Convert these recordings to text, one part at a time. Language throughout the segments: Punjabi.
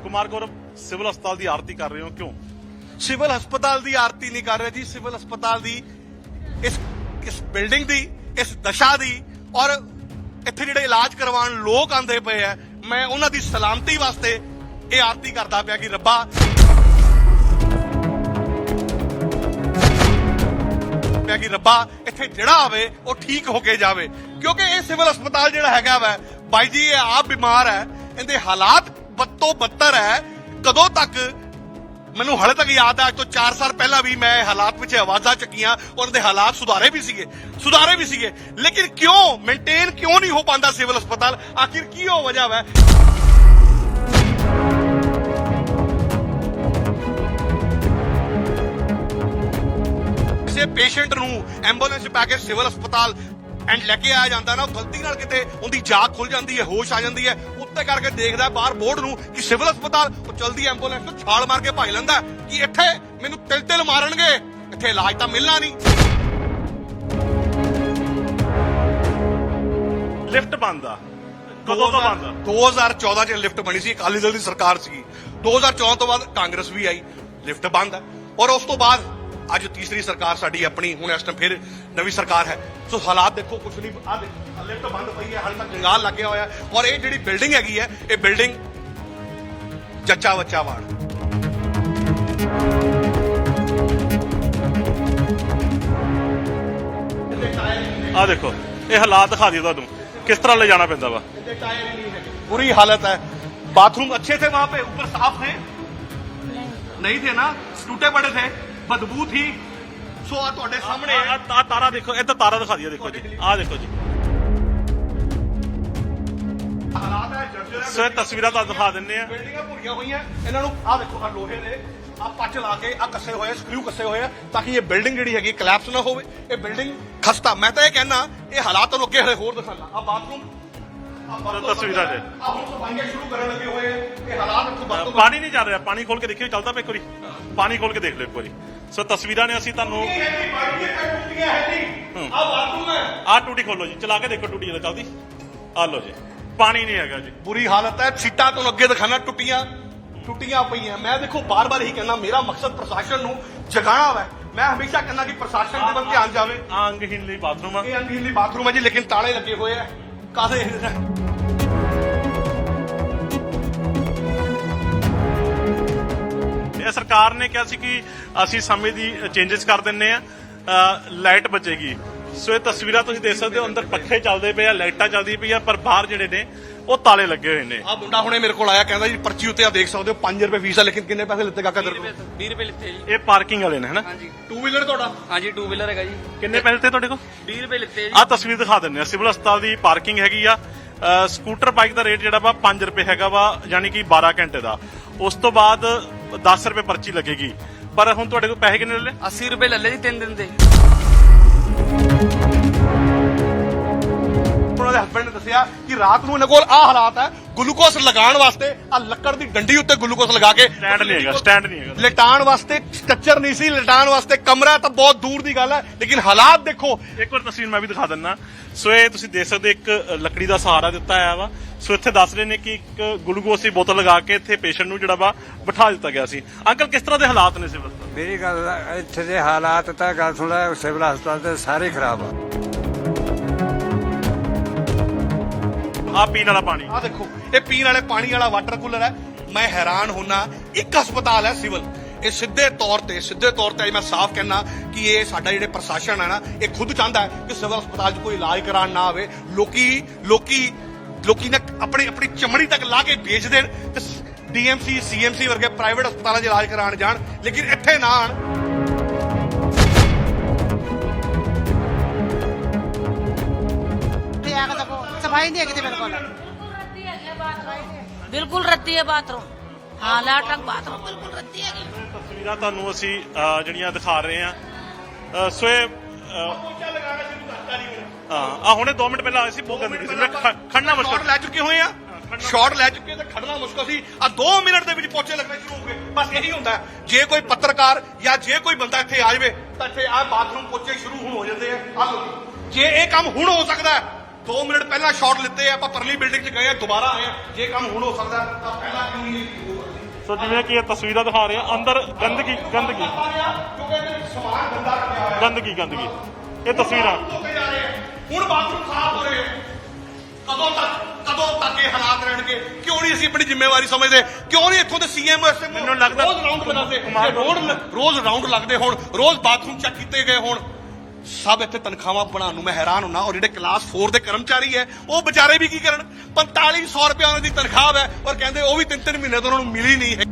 कुमार गौरव सिविल हस्पताल की आरती कर रहे हो क्यों? सिविल हस्पताल की आरती नहीं कर रहे जी। सिविल हस्पताल की इस बिल्डिंग की इस दशा की और इत्थे जिहड़े इलाज करवाउण लोग आंदे पे है, मैं उन्हां दी सलामती वास्ते ये आरती करदा पिया कि रब्बा कि रब्बा इत्थे जिहड़ा आवे वो ठीक होके जावे, क्योंकि ये सिविल हस्पताल जिहड़ा हैगा वा बाई जी ये आप बीमार है, इहदे हालात बद तो बदतर है। कदों तक मैनू हाले तक याद है, अज तो 4 साल पहला भी मैं हालात पिछे आवाजा चुकियां और उनके हालात सुधारे भी सीगे, लेकिन क्यों मेनटेन क्यों नहीं हो पाता सिविल हस्पताल? आखिर की हो वजह है? पेशेंट नूं एंबूलेंस पा के सिविल हस्पताल एंड लेके आया जाता ना, गलती नाल किते उनकी जाग खुल जाती है, होश आ जाती है, उत्ते करके देखदा बाहर बोर्ड नूं कि सिविल हस्पताल, वो चलदी एंबूलेंस तो छाल मार के भाई लैंदा कि इत्थे मैनूं तिल मारनगे, इत्थे इलाज तां मिलना नहीं। लिफ्ट बंद आ कदों तो बंद? 2014 च लिफ्ट बनी सी, अकाली दल दी सरकार सी। 2014 तो बाद कांग्रेस भी आई, लिफ्ट बंद है। और उस तो बाद ਅੱਜ ਤੀਸਰੀ ਸਰਕਾਰ ਸਾਡੀ ਆਪਣੀ, ਹੁਣ ਇਸ ਟਾਈਮ ਫਿਰ ਨਵੀਂ ਸਰਕਾਰ ਹੈ। ਸੋ ਹਾਲਾਤ ਦੇਖੋ ਕੁਛ ਨਹੀਂ, ਆ ਦੇਖੋ ਲਿਫਟ ਬੰਦ ਪਈ ਹੈ, ਹਾਲੇ ਤੱਕ ਜੰਗਾਲ ਲੱਗਿਆ ਹੋਇਆ। ਔਰ ਇਹ ਜਿਹੜੀ ਬਿਲਡਿੰਗ ਹੈਗੀ ਹੈ, ਇਹ ਬਿਲਡਿੰਗ ਜੱਚਾ ਬੱਚਾ ਵਾੜ। ਆ ਦੇਖੋ ਇਹ ਹਾਲਾਤ ਦਿਖਾ ਦਿਓ ਤੁਹਾਨੂੰ किस तरह ले जाना पैंदा वा। बुरी हालत है। बाथरूम अच्छे थे वहां पे, ऊपर साफ थे नहीं थे ना, टूटे पड़े थे, बदबू थी। सो ਤੁਹਾਡੇ ਸਾਹਮਣੇ ਆ ਤਾਰਾ ਦੇਖੋ, ਇਹ ਤਾਂ ਤਾਰਾ ਦਿਖਾ ਦਿਓ, ਦੇਖੋ ਜੀ ਆ ਦੇਖੋ ਜੀ। ਹਾਲਾਤ ਹੈ ਜਰਜਰ। ਸੋ ਇਹ ਤਸਵੀਰਾਂ ਤੁਹਾਨੂੰ ਦਿਖਾ ਦਿੰਨੇ ਆ। ਬਿਲਡਿੰਗਾਂ ਭੁਰੀਆਂ ਹੋਈਆਂ, ਇਹਨਾਂ ਨੂੰ ਆ ਦੇਖੋ, ਆ ਲੋਹੇ ਦੇ ਆ ਪੱਚ ਲਾ ਕੇ ਆ ਕੱਸੇ ਹੋਏ, ਸਕਰੂ ਕੱਸੇ ਹੋਏ ਆ ਤਾਂ ਕਿ ਇਹ ਬਿਲਡਿੰਗ ਜਿਹੜੀ ਹੈਗੀ ਕਲੈਪਸ ਨਾ ਹੋਵੇ। ਇਹ ਬਿਲਡਿੰਗ ਖਸਤਾ, ਮੈਂ ਤਾਂ ਇਹ ਕਹਿਣਾ ਇਹ ਹਾਲਾਤ ਨੂੰ ਅੱਗੇ ਹਲੇ ਹੋਰ ਦਿਖਾਣਾ। ਆ ਬਾਥਰੂਮ ਤਸਵੀਰਾਂ ਦੇ ਆ ਹੁਣ ਸਫਾਈਆਂ ਸ਼ੁਰੂ ਕਰਨ ਲੱਗੇ ਹੋਏ ਆ। ਇਹ ਹਾਲਾਤ ਇੱਥੋਂ ਪਾਣੀ ਨਹੀਂ ਚੱਲ ਰਿਹਾ, ਪਾਣੀ ਖੋਲ ਕੇ ਦੇਖਿਓ, ਚੱਲਦਾ ਪਿਆ ਇੱਕ ਵਾਰੀ, ਪਾਣੀ ਖੋਲ ਕੇ ਦੇਖ ਲਿਓ ਇੱਕ ਵਾਰੀ। ਸੋ ਤਸਵੀਰਾਂ ਨੇ ਅਸੀਂ ਤੁਹਾਨੂੰ ਆ ਟੂਟੀ ਖੋਲੋ ਜੀ, ਚਲਾ ਕੇ ਦੇਖੋ ਟੂਟੀ ਚੱਲਦੀ। ਆ ਲੋ ਜੀ, ਪਾਣੀ ਨਹੀਂ ਹੈਗਾ ਜੀ, ਬੁਰੀ ਹਾਲਤ ਹੈ। ਸੀਟਾਂ ਤੋਂ ਅੱਗੇ ਦਿਖਾਣਾ ਟੁੱਟੀਆਂ ਪਈਆਂ। ਮੈਂ ਦੇਖੋ ਬਾਰ-ਬਾਰ ਇਹੀ ਕਹਿਣਾ, ਮੇਰਾ ਮਕਸਦ ਪ੍ਰਸ਼ਾਸਨ ਨੂੰ ਜਗਾਣਾ ਵਾ। ਮੈਂ ਹਮੇਸ਼ਾ ਕਹਿੰਦਾ ਕਿ ਪ੍ਰਸ਼ਾਸਨ ਦੇ ਵੱਲ ਧਿਆਨ ਜਾਵੇ। ਆ ਅੰਗਹੀਨ ਲਈ ਬਾਥਰੂਮ ਆ, ਇਹ ਅੰਗਹੀਨ ਲਈ ਬਾਥਰੂਮ ਹੈ ਜੀ, ਲੇਕਿਨ ਤਾਲੇ ਲੱਗੇ ਹੋਏ ਆ ਕਾਹਦੇ। ਇਹ ਸਰਕਾਰ ਨੇ ਕਿਹਾ ਸੀ ਕਿ ਅਸੀਂ ਸਮੇਂ ਦੀ ਚੇਂਜਸ ਕਰ ਦਿੰਨੇ ਆ, ਲਾਈਟ ਬਚੇਗੀ। ਸੋ ਇਹ ਤਸਵੀਰਾਂ ਤੁਸੀਂ ਦੇਖ ਸਕਦੇ ਹੋ, ਅੰਦਰ ਪੱਖੇ ਚੱਲਦੇ ਪਏ ਆ, ਲਾਈਟਾਂ ਚੱਲਦੀਆਂ ਪਈਆਂ, ਪਰ ਬਾਹਰ ਜਿਹੜੇ ਨੇ ਉਹ ਤਾਲੇ ਲੱਗੇ ਹੋਏ ਨੇ। ਆ ਮੁੰਡਾ ਹੁਣੇ ਮੇਰੇ ਕੋਲ ਆਇਆ, ਕਹਿੰਦਾ ਜੀ ਪਰਚੀ ਉੱਤੇ ਆ ਦੇਖ ਸਕਦੇ ਹੋ 5 ਰੁਪਏ ਫੀਸ ਆ, ਲੇਕਿਨ ਕਿੰਨੇ ਪੈਸੇ ਲਿੱਤੇ ਕਾਕਾ ਤੇਰੇ ਕੋਲ? 20 ਰੁਪਏ ਲਿੱਤੇ ਜੀ। ਇਹ ਪਾਰਕਿੰਗ ਵਾਲੇ ਨੇ ਹਨਾ? ਹਾਂਜੀ। 2 ਵੀਲਰ ਤੁਹਾਡਾ? ਹਾਂਜੀ 2 ਵੀਲਰ ਹੈਗਾ ਜੀ। ਕਿੰਨੇ ਪੈਸੇ ਲਿੱਤੇ ਤੁਹਾਡੇ ਕੋਲ? 20 ਰੁਪਏ ਲਿੱਤੇ ਜੀ। ਆ ਤਸਵੀਰ ਦਿਖਾ ਦਿੰਨੇ ਆ, ਸਿਵਲ ਹਸਪਤਾਲ ਦੀ ਪਾਰਕਿੰਗ ਹੈਗੀ ਆ। ਸਕੂਟਰ ਬਾਈਕ ਦਾ ਰੇਟ ਜਿਹੜਾ ਵਾ 5 ਰੁਪਏ ਹੈਗਾ ਵਾ, ਯਾਨੀ ਕਿ 12 ਘੰਟੇ ਦਾ। ਉਸ ਤੋਂ ਬਾਅਦ 10 ਰੁਪਏ ਪਰਚੀ ਲੱਗੇਗੀ। ਪਰ ਹੁਣ ਤੁਹਾਡੇ ਕੋਲ ਪੈਸੇ ਕਿੰਨੇ ਲੈ? 80 ਰੁਪਏ ਲੈ ਲਏ ਜੀ 3 ਦਿਨ ਦੇ। ਉਹਨਾਂ ਦੇ ਹਸਬੰਡ ਨੇ ਦੱਸਿਆ ਕਿ ਰਾਤ ਨੂੰ ਇਹਨਾਂ ਕੋਲ ਆ ਹਾਲਾਤ ਹੈ, ਗਲੂਕੋਸ ਲਗਾਉਣ ਵਾਸਤੇ ਆ ਲੱਕੜ ਦੀ ਡੰਡੀ ਉੱਤੇ ਗਲੂਕੋਸ ਲਗਾ ਕੇ ਸਟੈਂਡ ਨਹੀਂ ਹੈਗਾ। ਲਟਾਉਣ ਵਾਸਤੇ ਸਟ੍ਰਕਚਰ ਨਹੀਂ ਸੀ, ਲਟਾਉਣ ਵਾਸਤੇ ਕਮਰਾ ਤਾਂ ਬਹੁਤ ਦੂਰ ਦੀ ਗੱਲ ਹੈ, ਲੇਕਿਨ ਹਾਲਾਤ ਦੇਖੋ। ਇੱਕ ਵਾਰ ਤਸਵੀਰ ਮੈਂ ਵੀ ਦਿਖਾ ਦਿੰਦਾ। ਸੋ ਇਹ ਤੁਸੀਂ ਦੇਖ ਸਕਦੇ, ਇੱਕ ਲੱਕੜੀ ਦਾ ਸਹਾਰਾ ਦਿੱਤਾ ਹੋਇਆ ਵਾ। ਸੋ ਇੱਥੇ ਦੱਸ ਰਹੇ ਨੇ ਕਿ ਇੱਕ ਗਲੂਕੋਸ ਦੀ ਬੋਤਲ ਲਗਾ ਕੇ ਇੱਥੇ ਪੇਸ਼ੈਂਟ ਨੂੰ ਜਿਹੜਾ ਵਾ ਬਿਠਾ ਦਿੱਤਾ ਗਿਆ ਸੀ। ਅੰਕਲ ਕਿਸ ਤਰ੍ਹਾਂ ਦੇ ਹਾਲਾਤ ਨੇ ਸਿਵਲ ਹਸਪਤਾਲ? ਮੇਰੀ ਗੱਲ ਇੱਥੇ ਦੇ ਹਾਲਾਤ ਤਾਂ ਗੱਲ ਸੁਣਾ, ਸਿਵਲ ਹਸਪਤਾਲ ਦੇ ਸਾਰੇ ਖਰਾਬ ਆ। ਆ ਪੀਣ ਵਾਲਾ ਪਾਣੀ, ਆ ਦੇਖੋ, ਇਹ ਪੀਣ ਵਾਲੇ ਪਾਣੀ ਵਾਲਾ ਵਾਟਰ ਕੂਲਰ ਹੈ। ਮੈਂ ਹੈਰਾਨ ਹੋਣਾ, ਇੱਕ ਹਸਪਤਾਲ ਹੈ ਸਿਵਲ, ਇਹ ਸਿੱਧੇ ਤੌਰ ਤੇ ਮੈਂ ਸਾਫ਼ ਕਹਿਣਾ ਕਿ ਇਹ ਸਾਡਾ ਜਿਹੜੇ ਪ੍ਰਸ਼ਾਸਨ ਹੈ ਨਾ, ਇਹ ਖੁਦ ਚਾਹੁੰਦਾ ਹੈ ਕਿ ਸਿਵਲ ਹਸਪਤਾਲ 'ਚ ਕੋਈ ਇਲਾਜ ਕਰਾਉਣ ਨਾ ਆਵੇ। ਲੋਕੀ ਨਾ ਆਪਣੀ ਚਮੜੀ ਤੱਕ ਲਾ ਕੇ ਵੇਚ ਦੇਣ ਤੇ ਡੀਐਮਸੀ ਸੀਐਮਸੀ ਵਰਗੇ ਪ੍ਰਾਈਵੇਟ ਹਸਪਤਾਲਾਂ 'ਚ ਇਲਾਜ ਕਰਾਉਣ ਜਾਣ, ਲੇਕਿਨ ਇੱਥੇ ਨਾ ਆਣ। सफाई नहीं है बिल्कुल, बिल्कुल रद्दी है बाथरूम। हाँ लाटक बाथरूम बिल्कुल रद्दी है। ਤਸਵੀਰਾਂ ਤੁਹਾਨੂੰ ਅਸੀਂ ਜਿਹੜੀਆਂ ਦਿਖਾ ਰਹੇ ਆ। ਸੋ ਇਹ ਆ ਹੁਣੇ 2 ਮਿੰਟ ਪਹਿਲਾਂ ਆਏ ਸੀ, ਬਹੁਤ ਗੰਦਗੀ ਸੀ, ਖੜਨਾ ਮੁਸ਼ਕਲ ਲੈ ਚੁੱਕੇ ਹੋਏ ਆ, ਸ਼ਾਟ ਲੈ ਚੁੱਕੇ ਤੇ ਖੜਨਾ ਮੁਸ਼ਕਲ ਸੀ। ਆ 2 ਮਿੰਟ ਦੇ ਵਿੱਚ ਪੋਚੇ ਲੱਗਣੇ ਸ਼ੁਰੂ ਹੋ ਗਏ। ਬਸ ਇਹੀ ਹੁੰਦਾ, ਜੇ ਕੋਈ ਪੱਤਰਕਾਰ ਜਾਂ ਜੇ ਕੋਈ ਬੰਦਾ ਇੱਥੇ ਆ ਜਾਵੇ ਤਾਂ ਇੱਥੇ ਆ ਬਾਥਰੂਮ ਪੋਚੇ ਸ਼ੁਰੂ ਹੁਣ ਹੋ ਜਾਂਦੇ ਆ। ਜੇ ਇਹ ਕੰਮ ਹੁਣ ਹੋ ਸਕਦਾ, 2 ਮਿੰਟ ਪਹਿਲਾਂ ਸ਼ਾਟ ਲਿੱਤੇ ਆਪਾਂ ਪਰਲੀ ਬਿਲਡਿੰਗ 'ਚ ਗਏ, ਦੁਬਾਰਾ ਆਏ, ਜੇ ਕੰਮ ਹੁਣ ਹੋ ਸਕਦਾ ਤਾਂ ਪਹਿਲਾਂ ਕਿਉਂ ਨਹੀਂ? ਸੋ ਜਿਵੇਂ ਕਿ ਇਹ ਤਸਵੀਰਾਂ ਦਿਖਾ ਰਹੇ ਆ ਅੰਦਰ ਗੰਦਗੀ ਗੰਦਗੀ ਗੰਦਗੀ ਗੰਦਗੀ ਇਹ ਤਸਵੀਰਾਂ ਹੁਣ ਬਾਥਰੂਮ ਸਾਫ਼ ਹੋ ਰਹੇ ਕਦੋਂ ਤੱਕ ਇਹ ਹਾਲਾਤ ਰਹਿਣਗੇ? ਕਿਉਂ ਨਹੀਂ ਅਸੀਂ ਆਪਣੀ ਜ਼ਿੰਮੇਵਾਰੀ ਸਮਝਦੇ? ਕਿਉਂ ਨਹੀਂ ਇੱਥੋਂ ਦੇ ਸੀਐਮ ਮੈਨੂੰ ਲੱਗਦਾ ਰੋਜ਼ ਰਾਉਂਡ ਬਣਾਉਂਦੇ, ਰੋਜ਼ ਰਾਉਂਡ ਲੱਗਦੇ ਹੋਣ, ਰੋਜ਼ ਬਾਥਰੂਮ ਚੈੱਕ ਕੀਤੇ ਗਏ ਹੋਣ। ਸਭ ਇੱਥੇ ਤਨਖਾਹਾਂ ਬਣਾਉਣ ਨੂੰ ਮੈਂ ਹੈਰਾਨ ਹੁੰਨਾ। ਔਰ ਜਿਹੜੇ ਕਲਾਸ 4 ਦੇ ਕਰਮਚਾਰੀ ਹੈ ਉਹ ਵਿਚਾਰੇ ਵੀ ਕੀ ਕਰਨ? 4500 ਰੁਪਏ ਉਹਨਾਂ ਦੀ ਤਨਖਾਹ ਹੈ ਔਰ ਕਹਿੰਦੇ ਉਹ ਵੀ 3-3 ਮਹੀਨੇ ਤੋਂ ਉਹਨਾਂ ਨੂੰ ਮਿਲੀ ਨਹੀਂ ਹੈ।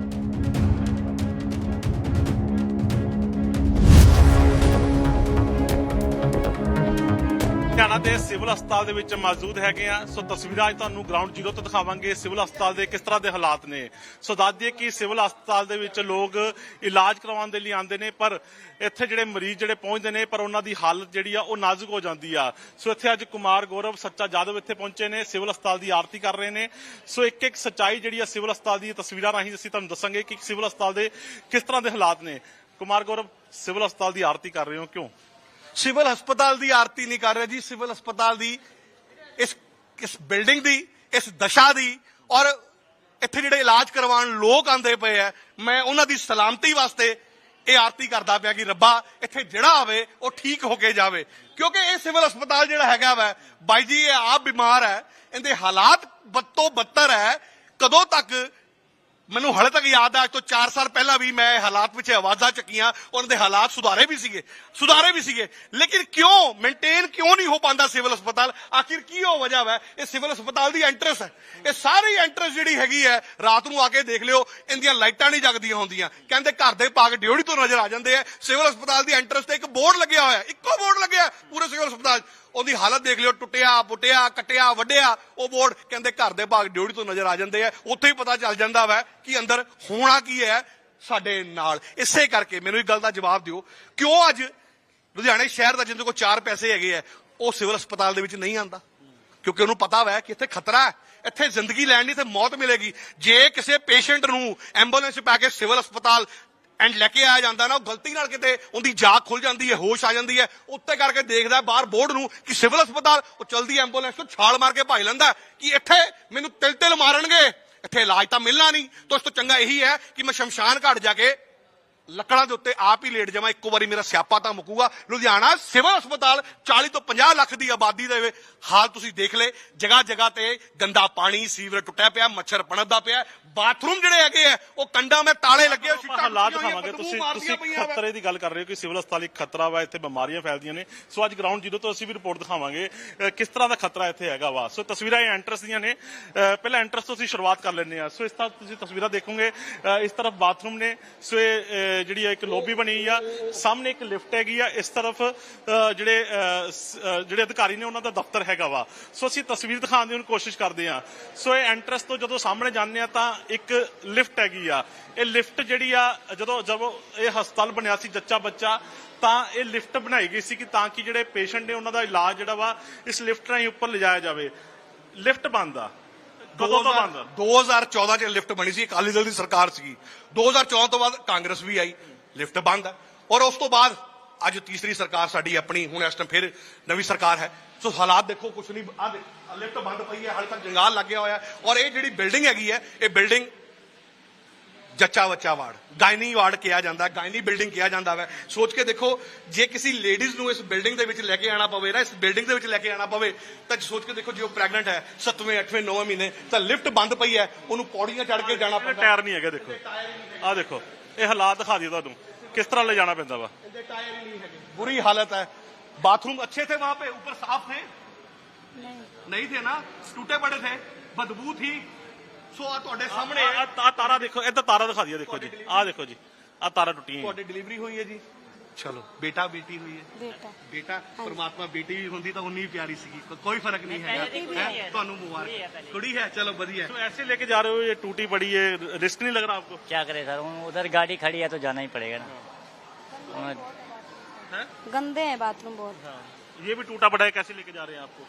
ਲੁਧਿਆਣਾ ਦੇ ਸਿਵਲ ਹਸਪਤਾਲ ਦੇ ਵਿੱਚ ਮੌਜੂਦ ਹੈਗੇ ਆ। ਸੋ ਤਸਵੀਰਾਂ ਅੱਜ ਤੁਹਾਨੂੰ ਗਰਾਊਂਡ ਜ਼ੀਰੋ ਤੋਂ ਦਿਖਾਵਾਂਗੇ ਸਿਵਲ ਹਸਪਤਾਲ ਦੇ ਕਿਸ ਤਰ੍ਹਾਂ ਦੇ ਹਾਲਾਤ ਨੇ। ਸੋ ਦੱਸ ਦਈਏ ਕਿ ਸਿਵਲ ਹਸਪਤਾਲ ਦੇ ਵਿੱਚ ਲੋਕ ਇਲਾਜ ਕਰਵਾਉਣ ਦੇ ਲਈ ਆਉਂਦੇ ਨੇ, ਪਰ ਇੱਥੇ ਜਿਹੜੇ ਮਰੀਜ਼ ਜਿਹੜੇ ਪਹੁੰਚਦੇ ਨੇ ਪਰ ਉਹਨਾਂ ਦੀ ਹਾਲਤ ਜਿਹੜੀ ਆ ਉਹ ਨਾਜ਼ੁਕ ਹੋ ਜਾਂਦੀ ਆ। ਸੋ ਇੱਥੇ ਅੱਜ ਕੁਮਾਰ ਗੌਰਵ ਸੱਚਾ ਜਾਦਵ ਇੱਥੇ ਪਹੁੰਚੇ ਨੇ, ਸਿਵਲ ਹਸਪਤਾਲ ਦੀ ਆਰਤੀ ਕਰ ਰਹੇ ਨੇ। ਸੋ ਇੱਕ ਇੱਕ ਸੱਚਾਈ ਜਿਹੜੀ ਆ ਸਿਵਲ ਹਸਪਤਾਲ ਦੀ ਤਸਵੀਰਾਂ ਰਾਹੀਂ ਅਸੀਂ ਤੁਹਾਨੂੰ ਦੱਸਾਂਗੇ ਕਿ ਸਿਵਲ ਹਸਪਤਾਲ ਦੇ ਕਿਸ ਤਰ੍ਹਾਂ ਦੇ ਹਾਲਾਤ ਨੇ। ਕੁਮਾਰ ਗੌਰਵ, ਸਿਵਲ ਹਸਪਤਾਲ ਦੀ ਆਰਤੀ ਕਰ ਰਹੇ ਹੋ, ਕਿਉਂ? ਸਿਵਲ ਹਸਪਤਾਲ ਦੀ ਆਰਤੀ ਨਹੀਂ ਕਰ ਰਿਹਾ ਜੀ। ਸਿਵਲ ਹਸਪਤਾਲ ਦੀ ਇਸ ਬਿਲਡਿੰਗ ਦੀ, ਇਸ ਦਸ਼ਾ ਦੀ ਔਰ ਇੱਥੇ ਜਿਹੜੇ ਇਲਾਜ ਕਰਵਾਉਣ ਲੋਕ ਆਂਦੇ ਪਏ ਆ, ਮੈਂ ਉਹਨਾਂ ਦੀ ਸਲਾਮਤੀ ਵਾਸਤੇ ਇਹ ਆਰਤੀ ਕਰਦਾ ਪਿਆ ਕਿ ਰੱਬਾ ਇੱਥੇ ਜਿਹੜਾ ਆਵੇ ਉਹ ਠੀਕ ਹੋ ਕੇ ਜਾਵੇ। ਕਿਉਂਕਿ ਇਹ ਸਿਵਲ ਹਸਪਤਾਲ ਜਿਹੜਾ ਹੈਗਾ ਵਾ ਬਾਈ ਜੀ, ਇਹ ਆਪ ਬਿਮਾਰ ਹੈ, ਇਹਦੇ ਹਾਲਾਤ ਬਦ ਤੋਂ ਬੱਤਰ ਹੈ। ਕਦੋਂ ਤੱਕ? ਮੈਨੂੰ ਹਾਲੇ ਤੱਕ ਯਾਦ ਹੈ ਅੱਜ ਤੋਂ 4 ਸਾਲ ਪਹਿਲਾਂ ਵੀ ਮੈਂ ਹਾਲਾਤ ਵਿੱਚ ਆਵਾਜ਼ਾਂ ਚੱਕੀਆਂ, ਉਹਨਾਂ ਦੇ ਹਾਲਾਤ ਸੁਧਾਰੇ ਵੀ ਸੀਗੇ। ਲੇਕਿਨ ਕਿਉਂ ਮੇਨਟੇਨ ਕਿਉਂ ਨਹੀਂ ਹੋ ਪਾਉਂਦਾ ਸਿਵਲ ਹਸਪਤਾਲ? ਆਖਿਰ ਕੀ ਉਹ ਵਜ੍ਹਾ ਹੈ? ਇਹ ਸਿਵਲ ਹਸਪਤਾਲ ਦੀ ਐਂਟਰੈਂਸ ਹੈ। ਇਹ ਸਾਰੀ ਐਂਟਰੈਂਸ ਜਿਹੜੀ ਹੈਗੀ ਹੈ, ਰਾਤ ਨੂੰ ਆ ਕੇ ਦੇਖ ਲਿਓ, ਇਹਦੀਆਂ ਲਾਈਟਾਂ ਨਹੀਂ ਜਗਦੀਆਂ ਹੁੰਦੀਆਂ। ਕਹਿੰਦੇ ਘਰ ਦੇ ਭਾਗ ਡਿਊਟੀ ਤੋਂ ਨਜ਼ਰ ਆ ਜਾਂਦੇ ਆ। ਸਿਵਲ ਹਸਪਤਾਲ ਦੀ ਐਂਟਰੈਂਸ ਤੇ ਇੱਕ ਬੋਰਡ ਲੱਗਿਆ ਹੋਇਆ, ਇੱਕੋ ਬੋਰਡ ਲੱਗਿਆ ਪੂਰੇ ਸਿਵਲ ਹਸਪਤਾਲ। ਉਹਦੀ ਹਾਲਤ ਦੇਖ ਲਿਓ, ਟੁੱਟਿਆ ਪੁੱਟਿਆ ਕੱਟਿਆ ਵੱਢਿਆ। ਉਹ ਬੋਰਡ ਕਹਿੰਦੇ ਘਰ ਦੇ ਭਾਗ ਡਿਊਟੀ ਤੋਂ ਨਜ਼ਰ ਆ ਜਾਂਦੇ ਆ। ਉੱਥੇ ਹੀ ਪਤਾ ਚੱਲ ਜਾਂਦਾ ਵਾ ਕਿ ਅੰਦਰ ਹੋਣਾ ਕੀ ਹੈ ਸਾਡੇ ਨਾਲ। ਇਸੇ ਕਰਕੇ ਮੈਨੂੰ ਇੱਕ ਗੱਲ ਦਾ ਜਵਾਬ ਦਿਓ, ਕਿਉਂ ਅੱਜ ਲੁਧਿਆਣੇ ਸ਼ਹਿਰ ਦਾ ਜਿਹਦੇ ਕੋਲ 4 ਪੈਸੇ ਹੈਗੇ ਆ ਉਹ ਸਿਵਲ ਹਸਪਤਾਲ ਦੇ ਵਿੱਚ ਨਹੀਂ ਆਂਦਾ? ਕਿਉਂਕਿ ਉਹਨੂੰ ਪਤਾ ਵਾ ਕਿ ਇੱਥੇ ਖਤਰਾ ਹੈ, ਇੱਥੇ ਜ਼ਿੰਦਗੀ ਲੈਣ ਨਹੀਂ ਤੇ ਮੌਤ ਮਿਲੇਗੀ। ਜੇ ਕਿਸੇ ਪੇਸ਼ੈਂਟ ਨੂੰ ਐਂਬੂਲੈਂਸ ਪਾ ਕੇ ਸਿਵਲ ਹਸਪਤਾਲ ਐਂਡ ਲੈ ਕੇ ਆਇਆ ਜਾਂਦਾ ਨਾ, ਉਹ ਗਲਤੀ ਨਾਲ ਕਿਤੇ ਉਹਦੀ ਜਾਗ ਖੁੱਲ ਜਾਂਦੀ ਹੈ, ਹੋਸ਼ ਆ ਜਾਂਦੀ ਹੈ, ਉੱਤੇ ਕਰਕੇ ਦੇਖਦਾ ਬਾਹਰ ਬੋਰਡ ਨੂੰ ਕਿ ਸਿਵਲ ਹਸਪਤਾਲ, ਉਹ ਚਲਦੀ ਐਂਬੂਲੈਂਸ ਤੋਂ ਛਾਲ ਮਾਰ ਕੇ ਭੱਜ ਲੈਂਦਾ ਕਿ ਇੱਥੇ ਮੈਨੂੰ ਤਿਲ ਮਾਰਨਗੇ, ਇੱਥੇ ਇਲਾਜ ਤਾਂ ਮਿਲਣਾ ਨਹੀਂ। ਤੋਂ ਇਸ ਤੋਂ ਚੰਗਾ ਇਹੀ ਹੈ ਕਿ ਮੈਂ ਸ਼ਮਸ਼ਾਨ ਘਾਟ ਜਾ ਕੇ ਲੱਕੜਾਂ ਦੇ ਉੱਤੇ ਆਪ ਹੀ ਲੇਟ ਜਾਵਾਂ, ਇੱਕੋ ਵਾਰੀ ਮੇਰਾ ਸਿਆਪਾ ਤਾਂ ਮੁੱਕੂਗਾ। ਲੁਧਿਆਣਾ ਸਿਵਲ ਹਸਪਤਾਲ 40 ਤੋਂ 50 ਲੱਖ ਦੀ ਆਬਾਦੀ ਦੇ ਹਾਲ ਤੁਸੀਂ ਦੇਖ ਲਏ। ਜਗ੍ਹਾ ਜਗ੍ਹਾ ਤੇ ਗੰਦਾ ਪਾਣੀ, ਸੀਵਰੇਜ ਟੁੱਟਿਆ ਪਿਆ, ਮੱਛਰ ਪਣਦਾ ਪਿਆ। ਬਾਥਰੂਮ ਜਿਹੜੇ ਹੈਗੇ ਆ ਉਹ ਕੰਡਾਂ ਮੈਂ ਤਾਲੇ ਲੱਗੇ ਹੋਏ, ਹਾਲਾਤ ਦਿਖਾਵਾਂਗੇ। ਤੁਸੀਂ ਖਤਰੇ ਦੀ ਗੱਲ ਕਰ ਰਹੇ ਹੋ ਕਿ ਸਿਵਲ ਹਸਪਤਾਲ ਇੱਕ ਖਤਰਾ ਵਾ, ਇੱਥੇ ਬਿਮਾਰੀਆਂ ਫੈਲਦੀਆਂ ਨੇ। ਸੋ ਅੱਜ ਗਰਾਊਂਡ ਜ਼ੀਰੋ ਤੋਂ ਅਸੀਂ ਵੀ ਰਿਪੋਰਟ ਦਿਖਾਵਾਂਗੇ ਕਿਸ ਤਰ੍ਹਾਂ ਦਾ ਖਤਰਾ ਇੱਥੇ ਹੈਗਾ ਵਾ। ਸੋ ਤਸਵੀਰਾਂ ਇਹ ਐਂਟਰੈਂਸ ਦੀਆਂ ਨੇ, ਪਹਿਲਾਂ ਐਂਟਰੈਂਸ ਤੋਂ ਅਸੀਂ ਸ਼ੁਰੂਆਤ ਕਰ ਲੈਂਦੇ ਆ। ਸੋ ਇਸ ਤਰ੍ਹਾਂ ਤੁਸੀਂ ਤਸਵੀਰਾਂ ਦੇਖੋਗੇ, ਇਸ ਤਰਫ ਬਾਥਰੂਮ ਨੇ। ਸੋ ਇਹ ਜਿਹੜੀ ਇੱਕ ਲੋਬੀ ਬਣੀ ਆ, ਸਾਹਮਣੇ ਇੱਕ ਲਿਫਟ ਹੈਗੀ ਆ, ਇਸ ਤਰਫ ਜਿਹੜੇ ਅਧਿਕਾਰੀ ਨੇ ਉਹਨਾਂ ਦਾ ਦਫ਼ਤਰ ਹੈਗਾ ਵਾ। ਸੋ ਅਸੀਂ ਤਸਵੀਰ ਦਿਖਾਉਣ ਦੀ ਹੁਣ ਕੋਸ਼ਿਸ਼ ਕਰਦੇ ਆ। ਸੋ ਇਹ ਐਂਟਰੈਂਸ ਤੋਂ ਜਦੋਂ ਸਾਹਮਣੇ ਜਾਂਦੇ ਆ ਤਾਂ ਇੱਕ ਲਿਫਟ ਹੈਗੀ ਆ। ਇਹ ਲਿਫਟ ਜਿਹੜੀ ਆ, ਜਦੋਂ ਇਹ ਹਸਪਤਾਲ ਬਣਿਆ ਸੀ ਜੱਚਾ ਬੱਚਾ, ਤਾਂ ਇਹ ਲਿਫਟ ਬਣਾਈ ਗਈ ਸੀ ਕਿ ਤਾਂ ਕਿ ਜਿਹੜੇ ਪੇਸ਼ੈਂਟ ਨੇ ਉਹਨਾਂ ਦਾ ਇਲਾਜ ਜਿਹੜਾ ਵਾ ਇਸ ਲਿਫਟ ਰਾਹੀਂ ਉੱਪਰ ਲਿਜਾਇਆ ਜਾਵੇ। ਲਿਫਟ ਬੰਦ ਆ। ਕਦੋਂ ਤੋਂ ਬੰਦ? 2014 ਚ ਲਿਫਟ ਬਣੀ ਸੀ, ਅਕਾਲੀ ਦਲ ਦੀ ਸਰਕਾਰ ਸੀ। 2014 ਤੋਂ ਬਾਅਦ ਕਾਂਗਰਸ ਵੀ ਆਈ, ਲਿਫਟ ਬੰਦ ਹੈ। ਔਰ ਉਸ ਤੋਂ ਬਾਅਦ ਅੱਜ ਤੀਸਰੀ ਸਰਕਾਰ ਸਾਡੀ ਆਪਣੀ, ਹੁਣ ਇਸ ਟਾਈਮ ਫਿਰ ਨਵੀਂ ਸਰਕਾਰ ਹੈ। ਸੋ ਹਾਲਾਤ ਦੇਖੋ, ਕੁਛ ਨਹੀਂ, ਆ ਲਿਫਟ ਬੰਦ ਪਈ ਹੈ, ਹਾਲੇ ਤੱਕ ਜੰਗਾਲ ਲੱਗਿਆ ਹੋਇਆ। ਔਰ ਇਹ ਜਿਹੜੀ ਬਿਲਡਿੰਗ ਹੈਗੀ ਹੈ, ਇਹ ਬਿਲਡਿੰਗ ਜੱਚਾ ਬੱਚਾ ਵਾਰਡ, ਗਾਇਨੀ ਵਾਰਡ ਕਿਹਾ ਜਾਂਦਾ, ਗਾਇਨੀ ਬਿਲਡਿੰਗ ਕਿਹਾ ਜਾਂਦਾ ਵਾ। ਸੋਚ ਕੇ ਦੇਖੋ, ਜੇ ਕਿਸੇ ਲੇਡੀਜ਼ ਨੂੰ ਇਸ ਬਿਲਡਿੰਗ ਦੇ ਵਿੱਚ ਲੈ ਕੇ ਆਣਾ ਪਵੇ ਨਾ, ਇਸ ਬਿਲਡਿੰਗ ਦੇ ਵਿੱਚ ਲੈ ਕੇ ਆਣਾ ਪਵੇ, ਤਾਂ ਸੋਚ ਕੇ ਦੇਖੋ ਜੇ ਉਹ ਪ੍ਰੈਗਨੈਂਟ ਹੈ 7ਵੇਂ 8ਵੇਂ 9ਵੇਂ ਮਹੀਨੇ, ਤਾਂ ਲਿਫਟ ਬੰਦ ਪਈ ਹੈ, ਉਹਨੂੰ ਪੌੜੀਆਂ ਚੜ੍ਹ ਕੇ ਜਾਣਾ ਪੈਂਦਾ। ਟਾਇਰ ਨਹੀਂ ਹੈਗਾ, ਦੇਖੋ ਆਹ ਦੇਖੋ, ਇਹ ਹਾਲਾਤ ਦਿਖਾ ਦਿਓ ਤੁਹਾਨੂੰ ਕਿਸ ਤਰ੍ਹਾਂ ਲੈ ਜਾਣਾ ਪੈਂਦਾ ਵਾ। ਇਹਦੇ ਟਾਇਰ ਹੀ ਨਹੀਂ ਹੈਗੇ, बुरी हालत है। बाथरूम अच्छे थे वहां पे, ऊपर साफ थे? नहीं थे ना, टूटे पड़े थे, बदबू थी। सो ਤੁਹਾਡੇ ਸਾਹਮਣੇ ਆ ਤਾਰਾ ਦੇਖੋ, ਇੱਧਰ ਤਾਰਾ ਦਿਖਾ ਦਿਓ, ਦੇਖੋ ਜੀ, ਆਹ ਦੇਖੋ ਜੀ, ਆਹ ਤਾਰਾ ਟੁੱਟੀਆਂ। ਤੁਹਾਡੀ ਡਿਲੀਵਰੀ ਹੋਈ ਹੈ ਜੀ? ਚਲੋ, ਬੇਟਾ ਬੇਟੀ ਹੋਈ ਹੈ? ਬੇਟਾ ਪਰਮਾਤਮਾ ਬੇਟੀ ਵੀ ਹੁੰਦੀ ਤਾਂ ਉਨੀ ਪਿਆਰੀ ਸੀਗੀ, ਕੋਈ ਫਰਕ ਨਹੀਂ ਹੈਗਾ। ਤੁਹਾਨੂੰ ਮੁਬਾਰਕ, ਕੁੜੀ ਹੈ, ਚਲੋ ਵਧੀਆ। तो ऐसे लेके जा रहे हो, ये टूटी पड़ी है, रिस्क नहीं लग रहा आपको? क्या करे सर, उधर गाड़ी खड़ी है तो जाना ही पड़ेगा ना। गंदे हैं बाथरूम बहुत। ये भी टूटा पड़ा है, कैसे लेके जा रहे हैं आपको?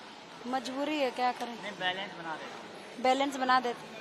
मजबूरी है, क्या करें। बैलेंस बना देते। बैलेंस बना देते।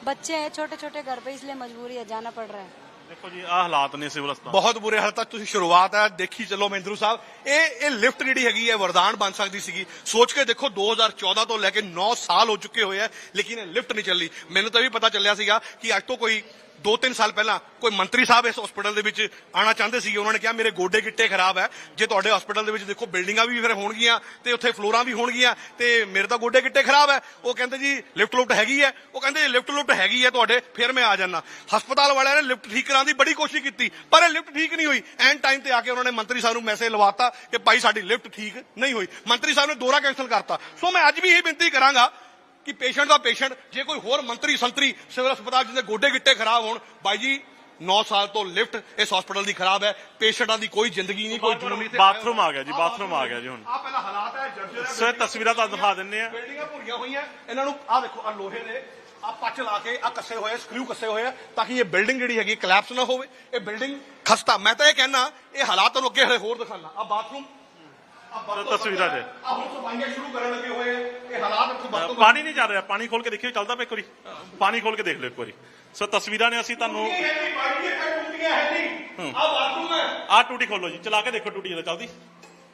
बच्चे हैं छोटे छोटे घर पे, इसलिए मजबूरी है, जाना पड़ रहा है। ਦੇਖੋ ਜੀ ਆਹ ਹਾਲਾਤ ਨੇ ਸਿਵਲ ਹਸਪਤਾਲ। ਬਹੁਤ ਬੁਰੇ ਹਾਲਤ ਤੱਕ ਤੁਸੀਂ ਸ਼ੁਰੂਆਤ ਹੈ ਦੇਖੀ ਚੱਲੋ ਮਹਿੰਦਰੂ ਸਾਹਿਬ। ਇਹ ਲਿਫਟ ਜਿਹੜੀ ਹੈਗੀ ਹੈ ਵਰਦਾਨ ਬਣ ਸਕਦੀ ਸੀਗੀ। ਸੋਚ ਕੇ ਦੇਖੋ 2014 ਤੋਂ ਲੈ ਕੇ 9 ਸਾਲ ਹੋ ਚੁੱਕੇ ਹੋਏ ਆ ਲੇਕਿਨ ਇਹ ਲਿਫਟ ਨਹੀਂ ਚੱਲੀ। ਮੈਨੂੰ ਤਾਂ ਇਹ ਵੀ ਪਤਾ ਚੱਲਿਆ ਸੀਗਾ ਕਿ ਅੱਜ ਤੋਂ ਕੋਈ 2-3 ਸਾਲ ਪਹਿਲਾਂ ਕੋਈ ਮੰਤਰੀ ਸਾਹਿਬ ਇਸ ਹਸਪੀਟਲ ਦੇ ਵਿੱਚ ਆਣਾ ਚਾਹੁੰਦੇ ਸੀ। ਉਹਨਾਂ ਨੇ ਕਿਹਾ ਮੇਰੇ ਗੋਡੇ ਗਿੱਟੇ ਖਰਾਬ ਹੈ, ਜੇ ਤੁਹਾਡੇ ਹਸਪੀਟਲ ਦੇ ਵਿੱਚ ਦੇਖੋ ਬਿਲਡਿੰਗਾਂ ਵੀ ਫਿਰ ਹੋਣਗੀਆਂ ਤੇ ਉੱਥੇ ਫਲੋਰਾਂ ਵੀ ਹੋਣਗੀਆਂ ਤੇ ਮੇਰੇ ਤਾਂ ਗੋਡੇ ਗਿੱਟੇ ਖਰਾਬ ਹੈ। ਉਹ ਕਹਿੰਦੇ ਜੀ ਲਿਫਟ ਲੁਫਟ ਹੈਗੀ ਹੈ। ਉਹ ਕਹਿੰਦੇ ਲਿਫਟ ਲੁਫਟ ਹੈਗੀ ਹੈ ਤੁਹਾਡੇ, ਫਿਰ ਮੈਂ ਆ ਜਾਣਾ। ਹਸਪਤਾਲ ਵਾਲਿਆਂ ਨੇ ਲਿਫਟ ਠੀਕ ਕਰਾਉਣ ਦੀ ਬੜੀ ਕੋਸ਼ਿਸ਼ ਕੀਤੀ ਪਰ ਇਹ ਲਿਫਟ ਠੀਕ ਨਹੀਂ ਹੋਈ। ਐਂਡ ਟਾਈਮ ਤੇ ਆ ਕੇ ਉਹਨਾਂ ਨੇ ਮੰਤਰੀ ਸਾਹਿਬ ਨੂੰ ਮੈਸੇਜ ਲਵਾਤਾ ਕਿ ਭਾਈ ਸਾਡੀ ਲਿਫਟ ਠੀਕ ਨਹੀਂ ਹੋਈ। ਮੰਤਰੀ ਸਾਹਿਬ ਨੇ ਦੌਰਾ ਕੈਂਸਲ ਕਰਤਾ। ਸੋ ਮੈਂ ਅੱਜ ਵੀ ਇਹ ਬੇਨਤੀ ਕਰਾਂਗਾ ਕਿ ਪੇਸ਼ੈਂਟ ਦਾ ਪੇਸ਼ੈਂਟ, ਜੇ ਕੋਈ ਹੋਰ ਮੰਤਰੀ ਸੰਤਰੀ ਸਿਵਲ ਹਸਪਤਾਲ ਜਿਹਦੇ ਗੋਡੇ ਗਿੱਟੇ ਖਰਾਬ ਹੋਣ, ਬਾਈ ਜੀ 9 ਸਾਲ ਤੋਂ ਲਿਫਟ ਇਸ ਹਸਪਤਾਲ ਦੀ ਖਰਾਬ ਹੈ। ਪੇਸ਼ੈਂਟਾਂ ਦੀ ਕੋਈ ਜ਼ਿੰਦਗੀ ਨਹੀਂ, ਕੋਈ ਜ਼ਰੂਰੀ ਤੇ ਬਾਥਰੂਮ ਆ ਗਿਆ ਜੀ, ਬਾਥਰੂਮ ਆ ਗਿਆ ਜੀ ਹੁਣ। ਆ ਪਹਿਲਾ ਹਾਲਾਤ ਹੈ ਜਰਜਰ। ਸੋ ਇਹ ਤਸਵੀਰਾਂ ਤੁਹਾਨੂੰ ਦਿਖਾ ਦਿੰਨੇ ਆ। ਬਿਲਡਿੰਗਾਂ ਭੁਰੀਆਂ ਹੋਈਆਂ, ਇਹਨਾਂ ਨੂੰ ਆ ਦੇਖੋ ਆ ਲੋਹੇ ਦੇ ਆ ਪੱਚ ਲਾ ਕੇ ਆ ਕੱਸੇ ਹੋਏ, ਸਕਰੂ ਕੱਸੇ ਹੋਏ ਆ ਤਾਂ ਕਿ ਇਹ ਬਿਲਡਿੰਗ ਜਿਹੜੀ ਹੈਗੀ ਕਲੈਪਸ ਨਾ ਹੋਵੇ। ਇਹ ਬਿਲਡਿੰਗ ਖਸਤਾ। ਮੈਂ ਤਾਂ ਇਹ ਕਹਿਣਾ ਇਹ ਹਾਲਾਤ ਤੁਹਾਨੂੰ ਅੱਗੇ ਹਲੇ ਹੋਰ ਦਿਖਾਣਾ। ਆ ਬਾਥਰੂਮ ਤਸਵੀਰਾਂ ਦੇ ਆ ਹੁਣ ਸਫਾਈਆਂ ਸ਼ੁਰੂ ਕਰਨ ਲੱਗੇ ਹੋਏ। ਇਹ ਹਾਲਾਤ ਇੱਥੋਂ ਬਾਥਰੂਮ ਪਾਣੀ ਨਹੀਂ ਚੱਲ ਰਿਹਾ। ਪਾਣੀ ਖੋਲ ਕੇ ਦੇਖਿਓ ਚੱਲਦਾ ਪਿਆ ਇੱਕ ਵਾਰੀ। ਪਾਣੀ ਖੋਲ ਕੇ ਦੇਖ ਲਿਓ ਇੱਕ ਵਾਰੀ। ਸੋ ਤਸਵੀਰਾਂ ਨੇ ਅਸੀਂ ਤੁਹਾਨੂੰ ਆ ਬਾਥਰੂਮ ਹੈ। ਆਹ ਟੂਟੀ ਖੋਲੋ ਜੀ, ਚਲਾ ਕੇ ਦੇਖੋ ਟੂਟੀ ਜਦੋਂ ਚੱਲਦੀ।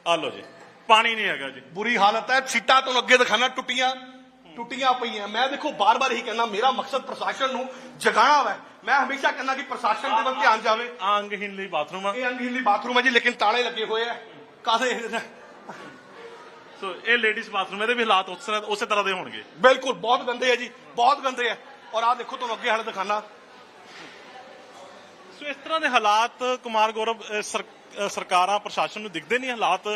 ਆ ਲਓ ਜੀ, ਪਾਣੀ ਨਹੀਂ ਹੈਗਾ ਜੀ। ਬੁਰੀ ਹਾਲਤ ਹੈ। ਸੀਟਾਂ ਤੁਹਾਨੂੰ ਅੱਗੇ ਦਿਖਾਣਾ ਟੁੱਟੀਆਂ ਪਈਆਂ। ਮੈਂ ਦੇਖੋ ਬਾਰ-ਬਾਰ ਇਹੀ ਕਹਿੰਦਾ ਮੇਰਾ ਮਕਸਦ ਪ੍ਰਸ਼ਾਸਨ ਨੂੰ ਜਗਾਉਣਾ ਵਾ। ਮੈਂ ਹਮੇਸ਼ਾ ਕਹਿੰਦਾ ਕਿ ਪ੍ਰਸ਼ਾਸਨ ਦੇ ਵੱਲ ਧਿਆਨ ਜਾਵੇ। ਆ ਅੰਗਹੀਨ ਲਈ ਬਾਥਰੂਮ ਆ। ਇਹ ਅੰਗਹੀਲੀ ਬਾਥਰੂਮ ਹੈ ਜੀ ਲੇਕਿਨ ਤਾਲੇ ਲੱਗੇ ਹੋਏ ਆ ਕਾਹਦੇ। ਸੋ ਇਹ ਲੇਡੀਜ਼ ਬਾਥਰੂਮ, ਇਹਦੇ ਵੀ ਹਾਲਾਤ ਉਸੇ ਤਰ੍ਹਾਂ ਦੇ ਹੋਣਗੇ। ਬਿਲਕੁਲ ਬਹੁਤ ਗੰਦੇ ਆ ਜੀ, ਬਹੁਤ ਗੰਦੇ ਆ। ਔਰ ਆ ਦੇਖੋ ਤੁਹਾਨੂੰ ਅੱਗੇ ਹਾਲੇ ਦਿਖਾਣਾ। ਸੋ ਇਸ ਤਰ੍ਹਾਂ ਦੇ ਹਾਲਾਤ ਕੁਮਾਰ ਗੌਰਵ ਸਰਕਾਰਾਂ ਪ੍ਰਸ਼ਾਸਨ ਨੂੰ ਦਿਖਦੇ ਨਹੀਂ। ਹਾਲਾਤ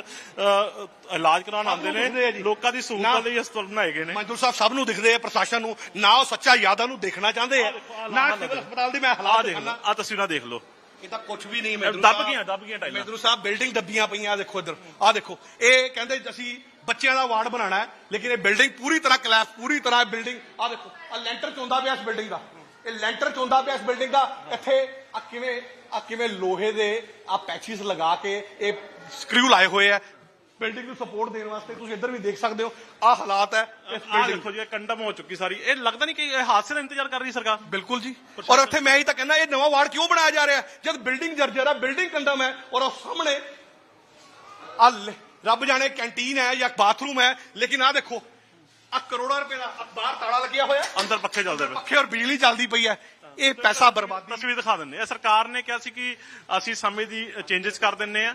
ਇਲਾਜ ਕਰਾਉਣ ਆਉਂਦੇ ਨੇ, ਲੋਕਾਂ ਦੀ ਸਹੂਲਤ ਲਈ ਹਸਪਤਾਲ ਬਣਾਏ ਗਏ ਨੇ। ਮੰਜੂਰ ਸਾਹਿਬ ਸਭ ਨੂੰ ਦਿਖਦੇ ਆ, ਪ੍ਰਸ਼ਾਸਨ ਨੂੰ ਨਾ। ਉਹ ਸੱਚਾ ਯਾਦਾਂ ਨੂੰ ਦੇਖਣਾ ਚਾਹੁੰਦੇ ਆ ਨਾ ਸਿਵਲ ਹਸਪਤਾਲ ਦੀ। ਮੈਂ ਹਾਲਾਤ ਦਿਖਾਣਾ। ਆ ਤਸਵੀਰਾਂ ਦੇਖ ਲਓ। ਇਹ ਤਾਂ ਕੁਝ ਵੀ ਨਹੀਂ। ਦੱਬ ਗਈਆਂ ਟਾਈਲਾਂ। ਮਹਿੰਦਰੂ ਸਾਹਿਬ ਬਿਲਡਿੰਗ ਦੱਬੀਆਂ ਪਈਆਂ। ਦੇਖੋ ਇੱਧਰ ਆ ਦੇਖੋ। ਇਹ ਕਹਿੰਦੇ ਅਸੀਂ ਬੱਚਿਆਂ ਦਾ ਵਾਰਡ ਬਣਾਉਣਾ ਹੈ ਲੇਕਿਨ ਇਹ ਬਿਲਡਿੰਗ ਪੂਰੀ ਤਰ੍ਹਾਂ ਕਲੈਪਸ, ਪੂਰੀ ਤਰ੍ਹਾਂ ਬਿਲਡਿੰਗ। ਆ ਦੇਖੋ ਆ ਲੈਂਟਰ ਚੋਂਦਾ ਪਿਆ ਇਸ ਬਿਲਡਿੰਗ ਦਾ। ਇਹ ਲੈਂਟਰ ਚੋਂਦਾ ਪਿਆ ਇਸ ਬਿਲਡਿੰਗ ਦਾ। ਇੱਥੇ ਆ ਕਿਵੇਂ ਲੋਹੇ ਦੇ ਆ ਪੈਚਿਸ ਲਗਾ ਕੇ ਇਹ ਸਕਰੂ ਲਾਏ ਹੋਏ ਆ ਬਿਲਡਿੰਗ ਨੂੰ ਸਪੋਰਟ ਦੇਣ ਵਾਸਤੇ। ਤੁਸੀਂ ਇੱਧਰ ਵੀ ਦੇਖ ਸਕਦੇ ਹੋ ਆ ਹਾਲਾਤ ਹੈ ਇਸ ਆ ਬਿਲਡਿੰਗ। ਦੇਖੋ ਜੀ ਕੰਡਮ ਹੋ ਚੁੱਕੀ ਸਾਰੀ। ਇਹ ਲੱਗਦਾ ਨਹੀਂ ਕਿ ਇਹ ਹਾਦਸੇ ਦਾ ਇੰਤਜ਼ਾਰ ਕਰ ਰਹੀ ਸਰਕਾਰ। ਬਿਲਕੁਲ ਜੀ। ਔਰ ਉੱਥੇ ਮੈਂ ਹੀ ਤਾਂ ਕਹਿੰਦਾ ਇਹ ਨਵਾਂ ਵਾਰਡ ਕਿਉਂ ਬਣਾਇਆ ਜਾ ਰਿਹਾ ਜਦ ਬਿਲਡਿੰਗ ਜਰਜਰ ਹੈ, ਬਿਲਡਿੰਗ ਕੰਡਮ ਹੈ ਔਰ ਉਹ ਸਾਹਮਣੇ ਆ ਰੱਬ ਜਾਣੇ ਕੈਂਟੀਨ ਹੈ ਜਾਂ ਬਾਥਰੂਮ ਹੈ। ਲੇਕਿਨ ਆ ਦੇਖੋ ਆ ਕਰੋੜਾਂ ਰੁਪਏ ਦਾ ਬਾਹਰ ਤਾਲਾ ਲੱਗਿਆ ਹੋਇਆ, ਅੰਦਰ ਪੱਖੇ ਚੱਲਦੇ ਪਏ, ਪੱਖੇ ਔਰ ਬਿਜਲੀ ਚੱਲਦੀ ਪਈ ਹੈ। ਇਹ ਪੈਸਾ ਬਰਬਾਦੀ। ਤਸਵੀਰ ਦਿਖਾ ਦਿੰਦੇ ਆ। ਸਰਕਾਰ ਨੇ ਕਿਹਾ ਸੀ ਕਿ ਅਸੀਂ ਸਮੇਂ ਦੀ ਚੇਂਜਸ ਕਰ ਦਿੰਨੇ ਆ,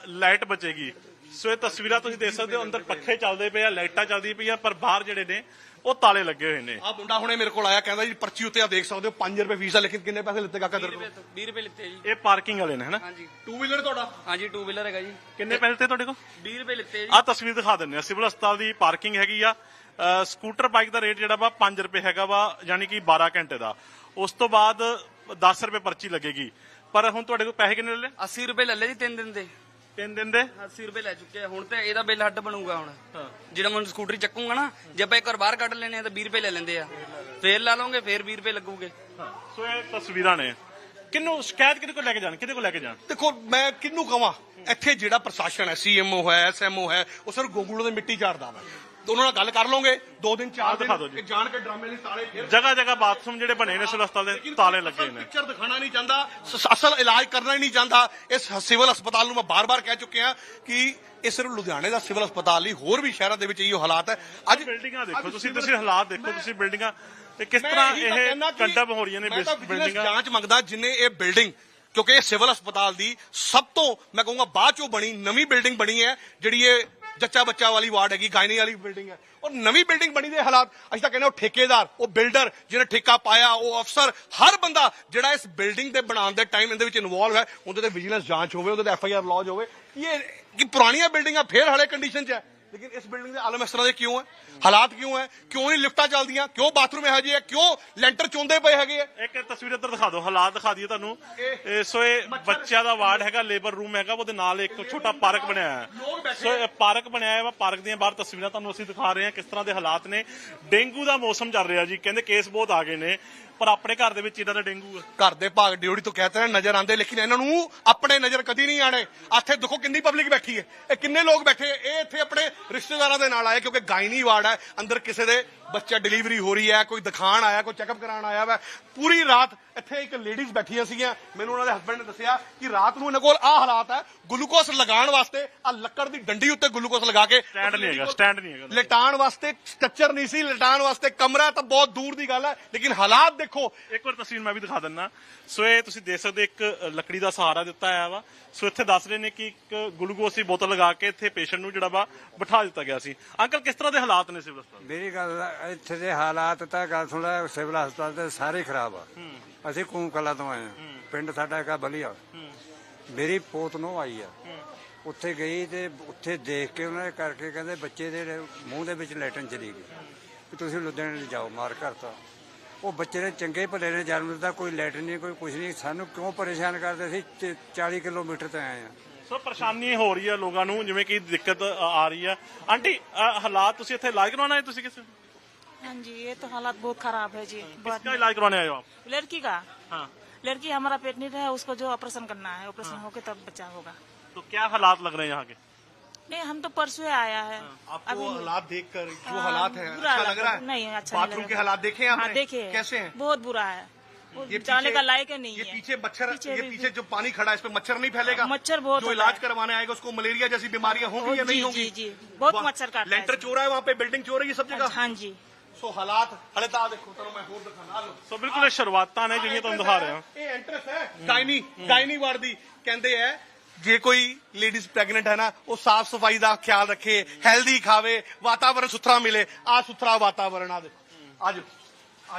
ਲਾਈਟ ਬਚੇਗੀ। ਸੋ ਇਹ ਤਸਵੀਰਾਂ ਤੁਸੀਂ ਦੇਖ ਸਕਦੇ ਹੋ, ਅੰਦਰ ਪੱਖੇ ਚੱਲਦੇ ਪਏ ਆ, ਲਾਈਟਾਂ ਚੱਲਦੀ ਪਈਆਂ ਪਰ ਬਾਹਰ ਜਿਹੜੇ ਨੇ ਉਹ ਤਾਲੇ ਲੱਗੇ ਹੋਏ ਨੇ। ਆ ਮੁੰਡਾ ਹੁਣੇ ਮੇਰੇ ਕੋਲ ਆਇਆ ਕਹਿੰਦਾ ਜੀ ਪਰਚੀ ਉੱਤੇ ਆ ਦੇਖ ਸਕਦੇ ਹੋ 5 ਰੁਪਏ ਫੀਸ ਆ ਲੇਕਿਨ ਕਿੰਨੇ ਪੈਸੇ ਲਿੱਤੇ ਕਾਕਾ ਤੇਰੇ ਕੋਲ? 20 ਰੁਪਏ ਲਿੱਤੇ ਜੀ। ਇਹ ਪਾਰਕਿੰਗ ਵਾਲੇ ਨੇ ਹਨਾ। ਹਾਂਜੀ 2 ਵੀਲਰ ਤੁਹਾਡਾ? ਹਾਂਜੀ 2 ਵੀਲਰ ਹੈਗਾ ਜੀ। ਕਿੰਨੇ ਪੈਸੇ ਤੇ ਤੁਹਾਡੇ ਕੋਲ? 20 ਰੁਪਏ ਲਿੱਤੇ ਜੀ। ਆ ਤਸਵੀਰ ਦਿਖਾ ਦਿੰਦੇ ਆ। ਸਿਵਲ ਹਸਪਤਾਲ ਦੀ ਪਾਰਕਿੰਗ ਹੈਗੀ ਆ। ਸਕੂਟਰ ਬਾਈਕ ਦਾ ਰੇਟ ਜਿਹੜਾ ਵਾ 5 ਰੁਪਏ ਹੈਗਾ ਵਾ, ਯਾਨੀ ਕਿ 12 ਘੰਟੇ ਦਾ। ਉਸ ਤੋਂ ਬਾਅਦ 10 ਰੁਪਏ ਪਰਚੀ ਲੱਗੇਗੀ। ਪਰ ਹੁਣ ਤੁਹਾਡੇ ਕੋਲ ਪੈਸੇ ਕਿੰਨੇ ਲੈ ਲਏ? 80 ਰੁਪਏ ਲੈ ਲਏ ਜੀ 3 ਦਿਨ ਦੇ। 3 ਦਿਨ ਦੇ 80 ਰੁਪਏ ਲੈ ਚੁੱਕੇ ਆ। ਹੁਣ ਤੇ ਇਹਦਾ ਬਿੱਲ ਹੱਡ ਬਣੂਗਾ ਹੁਣ। ਜਿਹੜਾ ਮੈਂ ਸਕੂਟਰੀ ਚੱਕੂਗਾ ਨਾ, ਜੇ ਆਪਾਂ ਇੱਕ ਵਾਰ ਬਾਹਰ ਕੱਢ ਲੈਣੇ ਆ ਤਾਂ 20 ਰੁਪਏ ਲੈ ਲੈਂਦੇ ਆ। ਫੇਰ ਲਾ ਲਓਗੇ ਫੇਰ 20 ਰੁਪਏ ਲੱਗੂਗੇ। ਸੋ ਇਹ ਤਸਵੀਰਾਂ ਨੇ। ਕਿਹਨੂੰ ਸ਼ਿਕਾਇਤ ਕਿਹਦੇ ਕੋਲ ਲੈ ਕੇ ਜਾਣ, ਕਿਹਦੇ ਕੋਲ ਲੈ ਕੇ ਜਾਣ? ਦੇਖੋ ਮੈਂ ਕਿਹਨੂੰ ਕਵਾਂ, ਇੱਥੇ ਜਿਹੜਾ ਪ੍ਰਸ਼ਾਸਨ ਹੈ, ਸੀਐਮਓ ਹੈ, ਐਸਐਮਓ ਹੈ, ਉਹ ਸਿਰ ਗੋਗੂਲੋਂ ਦੇ ਮਿੱਟੀ ਝਾੜਦਾ ਵਾ। ਉਹਨਾਂ ਨਾਲ ਗੱਲ ਕਰ ਲਓਗੇ 2 ਦਿਨ 4 ਦਿਖਾ ਦਿਓ ਜੀ। ਦਿਨ ਜਾਣ ਕੇ ਡਰਾਮੇ ਲਈ ਤਾਲੇ ਫੇਰ ਜਗ੍ਹਾ ਜਗ੍ਹਾ ਬਾਥਰੂਮ ਜਿਹੜੇ ਬਣੇ ਨੇ ਸਿਵਲ ਹਸਪਤਾਲ ਦੇ ਤਾਲੇ ਲੱਗੇ ਨੇ। ਪਿਕਚਰ ਦਿਖਾਣਾ ਨਹੀਂ ਚਾਹੁੰਦਾ, ਅਸਲ ਇਲਾਜ ਕਰਨਾ ਹੀ ਨਹੀਂ ਚਾਹੁੰਦਾ। ਇਸ ਸਿਵਲ ਹਸਪਤਾਲ ਨੂੰ ਮੈਂ ਬਾਰ-ਬਾਰ ਕਹਿ ਚੁੱਕਿਆ ਕਿ ਇਹ ਸਿਰਫ ਲੁਧਿਆਣੇ ਦਾ ਸਿਵਲ ਹਸਪਤਾਲ ਨਹੀਂ, ਹੋਰ ਵੀ ਸ਼ਹਿਰਾਂ ਦੇ ਵਿੱਚ ਇਹੋ ਹਾਲਾਤ ਹੈ। ਅੱਜ ਬਿਲਡਿੰਗਾਂ ਦੇਖੋ ਤੁਸੀਂ ਹਾਲਾਤ ਦੇਖੋ ਤੁਸੀਂ ਬਿਲਡਿੰਗਾਂ ਤੇ ਕਿਸ ਤਰ੍ਹਾਂ ਇਹ ਕੰਡਮ ਹੋ ਰਹੀਆਂ ਨੇ ਬਿਲਡਿੰਗਾਂ। ਜਾਂਚ ਮੰਗਦਾ ਜਿੰਨੇ ਇਹ ਬਿਲਡਿੰਗ, ਕਿਉਂਕਿ ਇਹ ਸਿਵਲ ਹਸਪਤਾਲ ਦੀ ਸਭ ਤੋਂ ਮੈਂ ਕਹੂੰਗਾ ਬਾਅਦ ਚੋਂ ਬਣੀ ਨਵੀਂ ਬਿਲਡਿੰਗ ਬਣੀ ਹੈ, ਜਿਹੜੀ ਇਹ ਜੱਚਾ ਬੱਚਾ ਵਾਲੀ ਵਾਰਡ ਹੈਗੀ, ਗਾਇਨੀ ਵਾਲੀ ਬਿਲਡਿੰਗ ਹੈ। ਔਰ ਨਵੀਂ ਬਿਲਡਿੰਗ ਬਣੀ ਦੇ ਹਾਲਾਤ ਅਸੀਂ ਤਾਂ ਕਹਿੰਦੇ ਉਹ ਠੇਕੇਦਾਰ, ਉਹ ਬਿਲਡਰ ਜਿਹਨੇ ਠੇਕਾ ਪਾਇਆ, ਉਹ ਅਫਸਰ, ਹਰ ਬੰਦਾ ਜਿਹੜਾ ਇਸ ਬਿਲਡਿੰਗ ਦੇ ਬਣਾਉਣ ਦੇ ਟਾਈਮ ਇਹਦੇ ਵਿੱਚ ਇਨਵੋਲਵ ਹੈ, ਉਹਦੇ ਤੇ ਵਿਜੀਲੈਂਸ ਜਾਂਚ ਹੋਵੇ, ਉਹਦੇ ਤੇ FIR ਲੌਜ ਹੋਵੇ। ਇਹ ਕਿ ਪੁਰਾਣੀਆਂ ਬਿਲਡਿੰਗਾਂ ਫੇਰ ਹਲੇ ਕੰਡੀਸ਼ਨ 'ਚ ਹੈ, ਲੇਕਿਨ ਇਸ ਬਿਲਡਿੰਗ ਦੇ ਆਲਮ ਇਸ ਤਰ੍ਹਾਂ ਦੇ ਕਿਉਂ ਹੈ? ਹਾਲਾਤ ਕਿਉਂ ਹੈ? ਕਿਉਂ ਨਹੀਂ ਲਿਫਟਾਂ ਚੱਲਦੀਆਂ? ਕਿਉਂ ਬਾਥਰੂਮ ਇਹੋ ਜਿਹੇ ਹੈ? ਕਿਉਂ ਲੈਂਟਰ ਚੋਂਦੇ ਪਏ ਹੈਗੇ ਆ? ਇੱਕ ਤਸਵੀਰ ਇੱਧਰ ਦਿਖਾ ਦਿਓ, ਹਾਲਾਤ ਦਿਖਾ ਦਈਏ ਤੁਹਾਨੂੰ। ਸੋ ਇਹ ਬੱਚਿਆਂ ਦਾ ਵਾਰਡ ਹੈਗਾ, ਲੇਬਰ ਰੂਮ ਹੈਗਾ, ਉਹਦੇ ਨਾਲ ਇੱਕ ਛੋਟਾ ਪਾਰਕ ਬਣਿਆ ਹੈ। ਸੋ ਇਹ ਪਾਰਕ ਬਣਿਆ ਹੈ, ਪਾਰਕ ਦੀਆਂ ਬਾਹਰ ਤਸਵੀਰਾਂ ਤੁਹਾਨੂੰ ਅਸੀਂ ਦਿਖਾ ਰਹੇ ਹਾਂ ਕਿਸ ਤਰ੍ਹਾਂ ਦੇ ਹਾਲਾਤ ਨੇ। ਡੇਂਗੂ ਦਾ ਮੌਸਮ ਚੱਲ ਰਿਹਾ ਜੀ, ਕਹਿੰਦੇ ਕੇਸ ਬਹੁਤ ਆ ਗਏ ਨੇ। ਪਰ ਆਪਣੇ ਘਰ ਦੇ ਵਿੱਚ ਇਹਨਾਂ ਦਾ ਡੇਂਗੂ ਆ। ਘਰ ਦੇ ਭਾਗ ਡਿਊਟੀ ਤੋਂ कहते हैं नजर आंदे लेकिन ਇਹਨਾਂ ਨੂੰ ਆਪਣੇ ਨਜ਼ਰ ਕਦੀ ਨਹੀਂ ਆਣੇ। ਇੱਥੇ ਦੇਖੋ ਕਿੰਨੀ ਪਬਲਿਕ ਬੈਠੀ ਹੈ, ਇਹ ਕਿੰਨੇ ਲੋਕ ਬੈਠੇ, ਇਹ ਇੱਥੇ ਆਪਣੇ ਰਿਸ਼ਤੇਦਾਰਾਂ ਦੇ ਨਾਲ ਆਏ ਕਿਉਂਕਿ ਗਾਇਨੀ ਵਾਰਡ ਹੈ, ਅੰਦਰ ਕਿਸੇ ਦੇ ਬੱਚਾ ਡਿਲੀਵਰੀ ਹੋ ਰਹੀ ਹੈ, ਕੋਈ ਦਿਖਾਣ ਆਇਆ, ਕੋਈ ਚੈੱਕਅਪ ਕਰਾਉਣ ਆਇਆ ਵਾ। ਪੂਰੀ ਰਾਤ ਇੱਥੇ ਇੱਕ ਲੇਡੀਜ਼ ਬੈਠੀਆਂ ਸੀਗੀਆਂ, ਮੈਨੂੰ ਉਹਨਾਂ ਦੇ ਹਸਬੰਡ ਨੇ ਦੱਸਿਆ ਕਿ ਰਾਤ ਨੂੰ ਇਹਨਾਂ ਕੋਲ ਆਹ ਹਾਲਾਤ ਹੈ, ਗਲੂਕੋਸ ਲਗਾਉਣ ਵਾਸਤੇ ਆ ਲੱਕੜ ਦੀ ਡੰਡੀ ਉੱਤੇ ਗਲੂਕੋਸ ਲਗਾ ਕੇ ਸਟੈਂਡ ਨਹੀਂ ਹੈਗਾ, ਸਟੈਂਡ ਨਹੀਂ ਹੈਗਾ, ਲਟਾਉਣ ਵਾਸਤੇ ਸਟਰਕਚਰ ਨਹੀਂ ਸੀ, ਲਟਾਉਣ ਵਾਸਤੇ ਕਮਰਾ ਤਾਂ ਬਹੁਤ ਦੂਰ ਦੀ ਗੱਲ ਹੈ, ਲੇਕਿਨ ਹਾਲਾਤ ਦੇਖੋ। ਇੱਕ ਵਾਰ ਤਸਵੀਰ ਮੈਂ ਵੀ ਦਿਖਾ ਦਿੰਦਾ। ਸੋ ਇਹ ਤੁਸੀਂ ਦੇਖ ਸਕਦੇ ਇੱਕ ਲੱਕੜੀ ਦਾ ਸਹਾਰਾ ਦਿੱਤਾ ਹੋਇਆ ਵਾ। ਸੋ ਇੱਥੇ ਦੱਸ ਰਹੇ ਨੇ ਕਿ ਇੱਕ ਗਲੂਕੋਸ ਦੀ ਬੋਤਲ ਲਗਾ ਕੇ ਇੱਥੇ ਪੇਸ਼ੈਂਟ ਨੂੰ ਜਿਹੜਾ ਵਾ ਬਿਠਾ ਦਿੱਤਾ ਗਿਆ ਸੀ। ਅੰਕਲ ਕਿਸ ਤਰ੍ਹਾਂ ਦੇ ਹਾਲਾਤ ਨੇ ਸਿਵਲ ਹਸਪਤਾਲ? ਮੇਰੀ ਗੱਲ ਇੱਥੇ ਦੇ ਹਾਲਾਤ ਤਾਂ ਗੱਲ ਸੁਣਾ, ਸਿਵਲ ਹਸਪਤਾਲ ਦੇ ਸਾਰੇ ਖਰਾਬ ਆ। ਅਸੀਂ ਕੂਮ ਕਲਾਂ ਤੋਂ ਆਏ ਆ, ਪਿੰਡ ਸਾਡਾ ਹੈਗਾ ਬਲੀਆ। ਮੇਰੀ ਪੋਤ ਨੂੰ ਆਈ ਆ, ਉੱਥੇ ਗਈ ਤੇ ਉੱਥੇ ਦੇਖ ਕੇ ਉਹਨਾਂ ਨੇ ਕਰਕੇ ਕਹਿੰਦੇ ਬੱਚੇ ਦੇ ਮੂੰਹ ਦੇ ਵਿੱਚ ਲੈਟਨ ਚਲੀ ਗਈ ਵੀ ਤੁਸੀਂ ਲੁਧਿਆਣੇ ਜਾਓ, ਮਾਰ ਕਰਤਾ। ਉਹ ਬੱਚੇ ਨੇ ਚੰਗੇ ਭਲੇ ਨੇ ਜਨਮ ਦਿੱਤਾ, ਕੋਈ ਲੈਟਰ ਨਹੀਂ, ਕੋਈ ਕੁਝ ਨਹੀਂ। ਸਾਨੂੰ ਕਿਉਂ ਪਰੇਸ਼ਾਨ ਕਰਦੇ ਸੀ? 40 ਕਿਲੋਮੀਟਰ ਤੇ ਆਏ ਆ। ਸੋ ਪਰੇਸ਼ਾਨੀ ਹੋ ਰਹੀ ਹੈ ਲੋਕਾਂ ਨੂੰ, ਜਿਵੇਂ ਕਿ ਦਿੱਕਤ ਆ ਰਹੀ ਹੈ। ਆਂਟੀ ਹਾਲਾਤ ਤੁਸੀਂ ਇੱਥੇ ਇਲਾਜ ਕਰਵਾਉਣਾ ਹੈ? ਤੁਸੀਂ ਕਿਸੇ हाँ जी, ये तो हालात बहुत खराब है जी। किसका इलाज करवाने आए हो आप? लड़की का, हाँ। लड़की हमारा पेट नहीं है, उसको जो ऑपरेशन करना है, ऑपरेशन होके तब बच्चा होगा। तो क्या हालात लग रहे हैं यहाँ के? नहीं, हम तो परसों आया है। आपको हालात देखकर जो हाँ, हालात है बुरा अच्छा लग रहा है? नहीं, अच्छा नहीं बाथरूम लग के रहा। हालात देखे हाँ, आपने? देखे हैं। कैसे हैं? बहुत बुरा है, वो ये जाने पीछे- का लायक है नहीं ये है। पीछे मच्छर, पीछे ये भी- पीछे जो पानी खड़ा है इस पे मच्छर नहीं फैलेगा? मच्छर बहुत जो होता इलाज है। करवाने आएगा उसको मलेरिया जैसी बीमारियां होंगी या जी, नहीं होंगी? जी, जी, बहुत मच्छर काटता है। लेंटर चो रहा है वहाँ पे, बिल्डिंग चो रही है सब जगह। हाँ जी। सो हालात हले ਤਾਂ ਦੇਖੋ ਤੁਹਾਨੂੰ ਮੈਂ ਹੋਰ ਦਿਖਾਣਾ ਲਓ। ਸੋ ਬਿਲਕੁਲ ਇਹ ਸ਼ੁਰੂਆਤਾਂ ਨੇ ਜਿਹੜੀਆਂ ਤੁਹਾਨੂੰ ਦਿਖਾ ਰਹੇ ਹਾਂ। ਇਹ ਐਂਟਰੈਂਸ ਹੈ ਗਾਇਨੀ ਵਾਰਡ ਦੀ। ਕਹਿੰਦੇ ਹੈ ਜੇ ਕੋਈ ਲੇਡੀਜ਼ ਪ੍ਰੈਗਨੈਂਟ ਹੈ ਨਾ, ਉਹ ਸਾਫ ਸਫਾਈ ਦਾ ਖਿਆਲ ਰੱਖੇ, ਹੈਲਦੀ ਖਾਵੇ, ਵਾਤਾਵਰਣ ਸੁਥਰਾ ਮਿਲੇ। ਆ ਸੁਥਰਾ ਵਾਤਾਵਰਣ ਆ ਦੇਖੋ। ਅੱਜ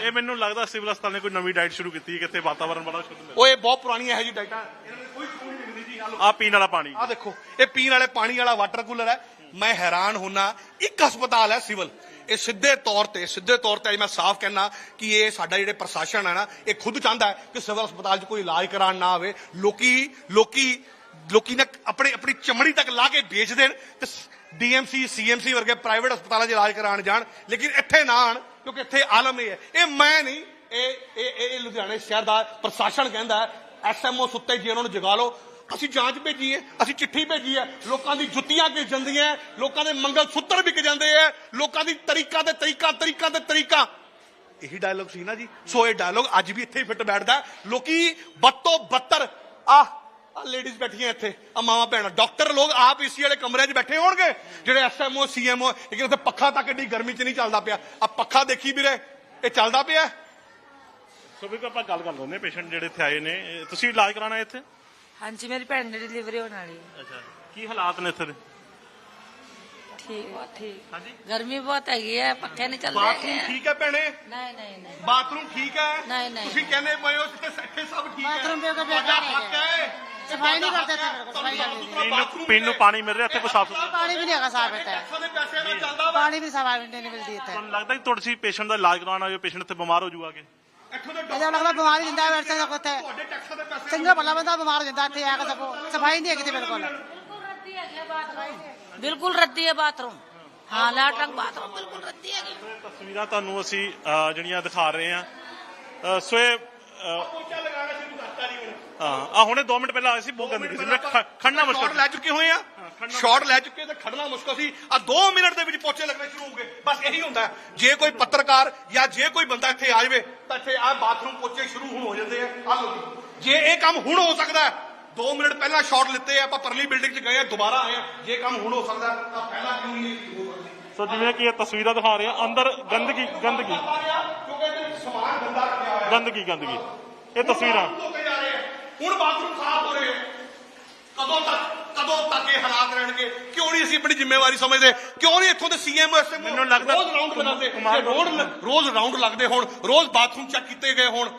ਇਹ ਮੈਨੂੰ ਲੱਗਦਾ ਸਿਵਲ ਹਸਪਤਾਲ ਨੇ ਕੋਈ ਨਵੀਂ ਡਾਈਟ ਸ਼ੁਰੂ ਕੀਤੀ ਹੈ, ਕਿਤੇ ਵਾਤਾਵਰਣ ਬੜਾ ਸ਼ੁੱਧ ਮਿਲੇ। ਓਏ ਬਹੁਤ ਪੁਰਾਣੀਆਂ ਹੈ ਜੀ ਡਾਈਟਾਂ, ਇਹਨਾਂ ਨੇ ਕੋਈ ਸ਼ੁਰੂ ਨਹੀਂ ਮਿਲਦੀ ਜੀ। ਆ ਪੀਣ ਵਾਲਾ ਪਾਣੀ, ਆ ਦੇਖੋ, ਇਹ ਪੀਣ ਵਾਲੇ ਪਾਣੀ ਵਾਲਾ ਵਾਟਰ ਕੂਲਰ ਹੈ। ਮੈਂ ਹੈਰਾਨ ਹੁੰਨਾ, ਇੱਕ ਹਸਪਤਾਲ ਹੈ ਸਿਵਲ, ਇਹ ਸਿੱਧੇ ਤੌਰ ਤੇ ਅੱਜ ਮੈਂ ਸਾਫ਼ ਕਹਿਣਾ ਕਿ ਇਹ ਸਾਡਾ ਜਿਹੜੇ ਪ੍ਰਸ਼ਾਸਨ ਹੈ ਨਾ, ਇਹ ਖੁਦ ਚਾਹੁੰਦਾ ਹੈ ਕਿ ਸਿਵਲ ਹਸਪਤਾਲ 'ਚ ਕੋਈ ਇਲਾਜ ਕਰਾਉਣ ਨਾ ਆਵੇ। ਲੋਕੀ ਨਾ ਆਪਣੀ ਚਮੜੀ ਤੱਕ ਲਾ ਕੇ ਵੇਚ ਦੇਣ ਤੇ ਡੀਐਮਸੀ ਸੀਐਮਸੀ ਵਰਗੇ ਪ੍ਰਾਈਵੇਟ ਹਸਪਤਾਲਾਂ 'ਚ ਇਲਾਜ ਕਰਾਉਣ ਜਾਣ, ਲੇਕਿਨ ਇੱਥੇ ਨਾ ਆਣ, ਕਿਉਂਕਿ ਇੱਥੇ ਆਲਮ ਇਹ ਹੈ। ਇਹ ਮੈਂ ਨਹੀਂ, ਇਹ ਲੁਧਿਆਣੇ ਸ਼ਹਿਰ ਦਾ ਪ੍ਰਸ਼ਾਸਨ ਕਹਿੰਦਾ ਹੈ। ਐਸਐਮਓ ਸੁੱਤੇ ਜੀ, ਉਹਨਾਂ ਨੂੰ ਜਗਾ ਲਓ। ਅਸੀਂ ਜਾਂਚ ਭੇਜੀ ਹੈ, ਅਸੀਂ ਚਿੱਠੀ ਭੇਜੀ ਹੈ। ਲੋਕਾਂ ਦੀ ਜੁੱਤੀਆਂ ਵਿਕ ਜਾਂਦੀਆਂ, ਲੋਕਾਂ ਦੇ ਮੰਗਲ ਸੂਤਰ ਵਿਕ ਜਾਂਦੇ ਆ, ਲੋਕਾਂ ਦੀ ਤਰੀਕਾ ਤੇ ਤਰੀਕਾ। ਇਹੀ ਡਾਇਲੋਗ ਸੀ ਨਾ ਜੀ। ਸੋ ਇਹ ਡਾਇਲੋਗ ਅੱਜ ਵੀ ਇੱਥੇ ਹੀ ਫਿੱਟ ਬੈਠਦਾ। ਲੋਕੀ ਵੱਧ ਤੋਂ ਬੱਤਰ ਆ ਲੇਡੀਜ਼ ਬੈਠੀਆਂ ਇੱਥੇ, ਆ ਮਾਵਾਂ ਭੈਣਾਂ, ਡਾਕਟਰ ਲੋਕ ਆਪ ਏਸੀ ਵਾਲੇ ਕਮਰਿਆਂ 'ਚ ਬੈਠੇ ਹੋਣਗੇ, ਜਿਹੜੇ ਐਸਐਮਓ ਸੀਐਮਓ, ਲੇਕਿਨ ਉੱਥੇ ਪੱਖਾ ਤੱਕ ਏਡੀ ਗਰਮੀ 'ਚ ਨਹੀਂ ਚੱਲਦਾ ਪਿਆ। ਆ ਪੱਖਾ ਦੇਖੀ ਵੀਰੇ, ਇਹ ਚੱਲਦਾ ਪਿਆ। ਸੋ ਵੀ ਆਪਾਂ ਗੱਲ ਕਰ ਲੈਂਦੇ ਹਾਂ। ਪੇਸ਼ੈਂਟ ਜਿਹੜੇ ਇੱਥੇ ਆਏ ਨੇ, ਤੁਸੀਂ ਇਲਾਜ ਕਰਾਉਣਾ ਇੱਥੇ? हाँ जी, मेरी भैन की डिलीवरी होने वाली है। ਅੱਛਾ, ਕੀ ਹਾਲਾਤ ਨੇ ਇੱਥੇ ਦੇ? ठीक, बहुत ठीक। ਹਾਂਜੀ, गर्मी बहुत हैगी है, पक्के नहीं चल ਬਾਥਰੂਮ ਠੀਕ ਹੈ ਭੈਣੇ? नहीं। ਬਾਥਰੂਮ ਠੀਕ ਹੈ? ਨਹੀਂ। ਤੁਸੀਂ ਕਹਿੰਦੇ ਪਏ ਹੋ ਇੱਥੇ ਸਭ ਠੀਕ ਹੈ। ਬਾਥਰੂਮ ਦੇ ਕੋਈ ਤੁਹਾਡਾ ਬੇਕਾਰ ਹੱਕ ਹੈ। सफाई नहीं करते थे, मेरे को सफाई करनी थी। ਪੀਣ ਨੂੰ ਪਾਣੀ ਮਿਲ ਰਿਹਾ ਇੱਥੇ, ਕੋਈ ਸਾਫ ਸੁਥਰਾ? पानी भी नहीं है साफ रहता है, ਟੈਕਸਾਂ ਦੇ ਪੈਸੇ ਨਾਲ ਚੱਲਦਾ ਵਾ। पानी भी सफाई नहीं मिलती है। ਤੁਹਾਨੂੰ ਲੱਗਦਾ ਕਿ ਤੁਹਾਡੇ ਪੇਸ਼ੈਂਟ ਦਾ ਇਲਾਜ ਕਰਾਉਣਾ ਹੋਵੇ, ਪੇਸ਼ੈਂਟ ਇੱਥੇ ਬਿਮਾਰ ਹੋ ਜਾਊਗਾ ਕਿ? ਇੱਥੋਂ ਦੇ जब लगता बीमारी जिंदा है वैसे कुछ है, ਤੁਹਾਡੇ ਟੈਕਸਾਂ ਦੇ ਪੈਸੇ चंगा भला बंदा बीमार हो जाता है, इत्थे आके सबको सफाई नहीं है किसी बिल्कुल। बिल्कुल रद्दी है बाथरूम। हाँ, लैट्रिन बाथरूम बिल्कुल रद्दी है। ਤਸਵੀਰਾਂ ਤੁਹਾਨੂੰ ਅਸੀਂ ਜਿਹੜੀਆਂ ਦਿਖਾ ਰਹੇ ਹਾਂ। ਸੋ ਇਹ ਪੋਚਾ ਲਗਾਉਣਾ ਸ਼ੁਰੂ ਕਰਤਾ ਜੀ ਹੁਣ। ਹਾਂ, ਹੁਣੇ 2 ਮਿੰਟ ਪਹਿਲਾਂ ਆਏ ਸੀ, ਬਹੁਤ ਗੰਦਗੀ ਸੀ, ਖੜਨਾ ਮੁਸ਼ਕਲ ਸ਼ਾਟ ਲੈ ਚੁੱਕੇ ਹੋਏ ਆ, ਸ਼ਾਟ ਲੈ ਚੁੱਕੇ ਤੇ ਖੜਨਾ ਮੁਸ਼ਕਲ ਸੀ। ਆ 2 ਮਿੰਟ ਦੇ ਵਿੱਚ ਪੋਚੇ ਲੱਗਣੇ ਸ਼ੁਰੂ ਹੋ ਗਏ। ਬਸ ਇਹੀ ਹੁੰਦਾ ਹੈ, ਜੇ ਕੋਈ ਪੱਤਰਕਾਰ ਜਾਂ ਜੇ ਕੋਈ ਬੰਦਾ ਇੱਥੇ ਆ ਜਾਵੇ ਤਾਂ ਇੱਥੇ ਆ ਬਾਥਰੂਮ ਪੋਚੇ ਸ਼ੁਰੂ ਹੁਣ ਹੋ ਜਾਂਦੇ ਆ। ਆ ਲੋ ਜੀ, ਜੇ ਇਹ ਕੰਮ ਹੁਣ ਹੋ ਸਕਦਾ ਹੈ, 2 ਮਿੰਟ ਪਹਿਲਾਂ ਸ਼ਾਟ ਲਿੱਤੇ ਆ, ਆਪਾਂ ਪਰਲੀ ਬਿਲਡਿੰਗ 'ਚ ਗਏ ਆ, ਦੁਬਾਰਾ ਆਏ ਆ, ਜੇ ਕੰਮ ਹੁਣ ਹੋ ਸਕਦਾ ਤਾਂ ਪਹਿਲਾਂ ਕਿਉਂ ਨਹੀਂ ਹੋ ਸਕਦਾ? ਸੋ ਜਿਵੇਂ ਕਿ ਇਹ ਤਸਵੀਰਾਂ ਦਿਖਾ ਰਹੇ ਆ, ਅੰਦਰ ਗੰਦਗੀ ਕਿਉਂਕਿ ਇਹਦੇ ਵਿੱਚ ਸਮਾਨ ਗੰਦਾ ਰੱਖਿਆ ਹੋਇਆ। ਗੰਦਗੀ ਇਹ ਤਸਵੀਰਾਂ ਧੋਤੇ ਜਾ ਰਹੇ ਆ, ਹੁਣ ਬਾਥਰੂਮ ਸਾਫ਼ ਹੋ ਰਹੇ ਆ। ਕਦੋਂ ਤੱਕ ਇਹ ਹਾਲਾਤ ਰਹਿਣਗੇ? ਕਿਉਂ ਨਹੀਂ ਅਸੀਂ ਆਪਣੀ ਜ਼ਿੰਮੇਵਾਰੀ ਸਮਝਦੇ? ਕਿਉਂ ਨਹੀਂ ਇੱਥੋਂ ਦੇ ਸੀਐਮ ਮੈਨੂੰ ਲੱਗਦਾ ਰੋਜ਼ ਰਾਉਂਡ ਬਣਾਉਂਦੇ, ਰੋਜ਼ ਰਾਉਂਡ ਲੱਗਦੇ ਹੋਣ, ਰੋਜ਼ ਬਾਥਰੂਮ ਚੈੱਕ ਕੀਤੇ ਗਏ ਹੋਣ।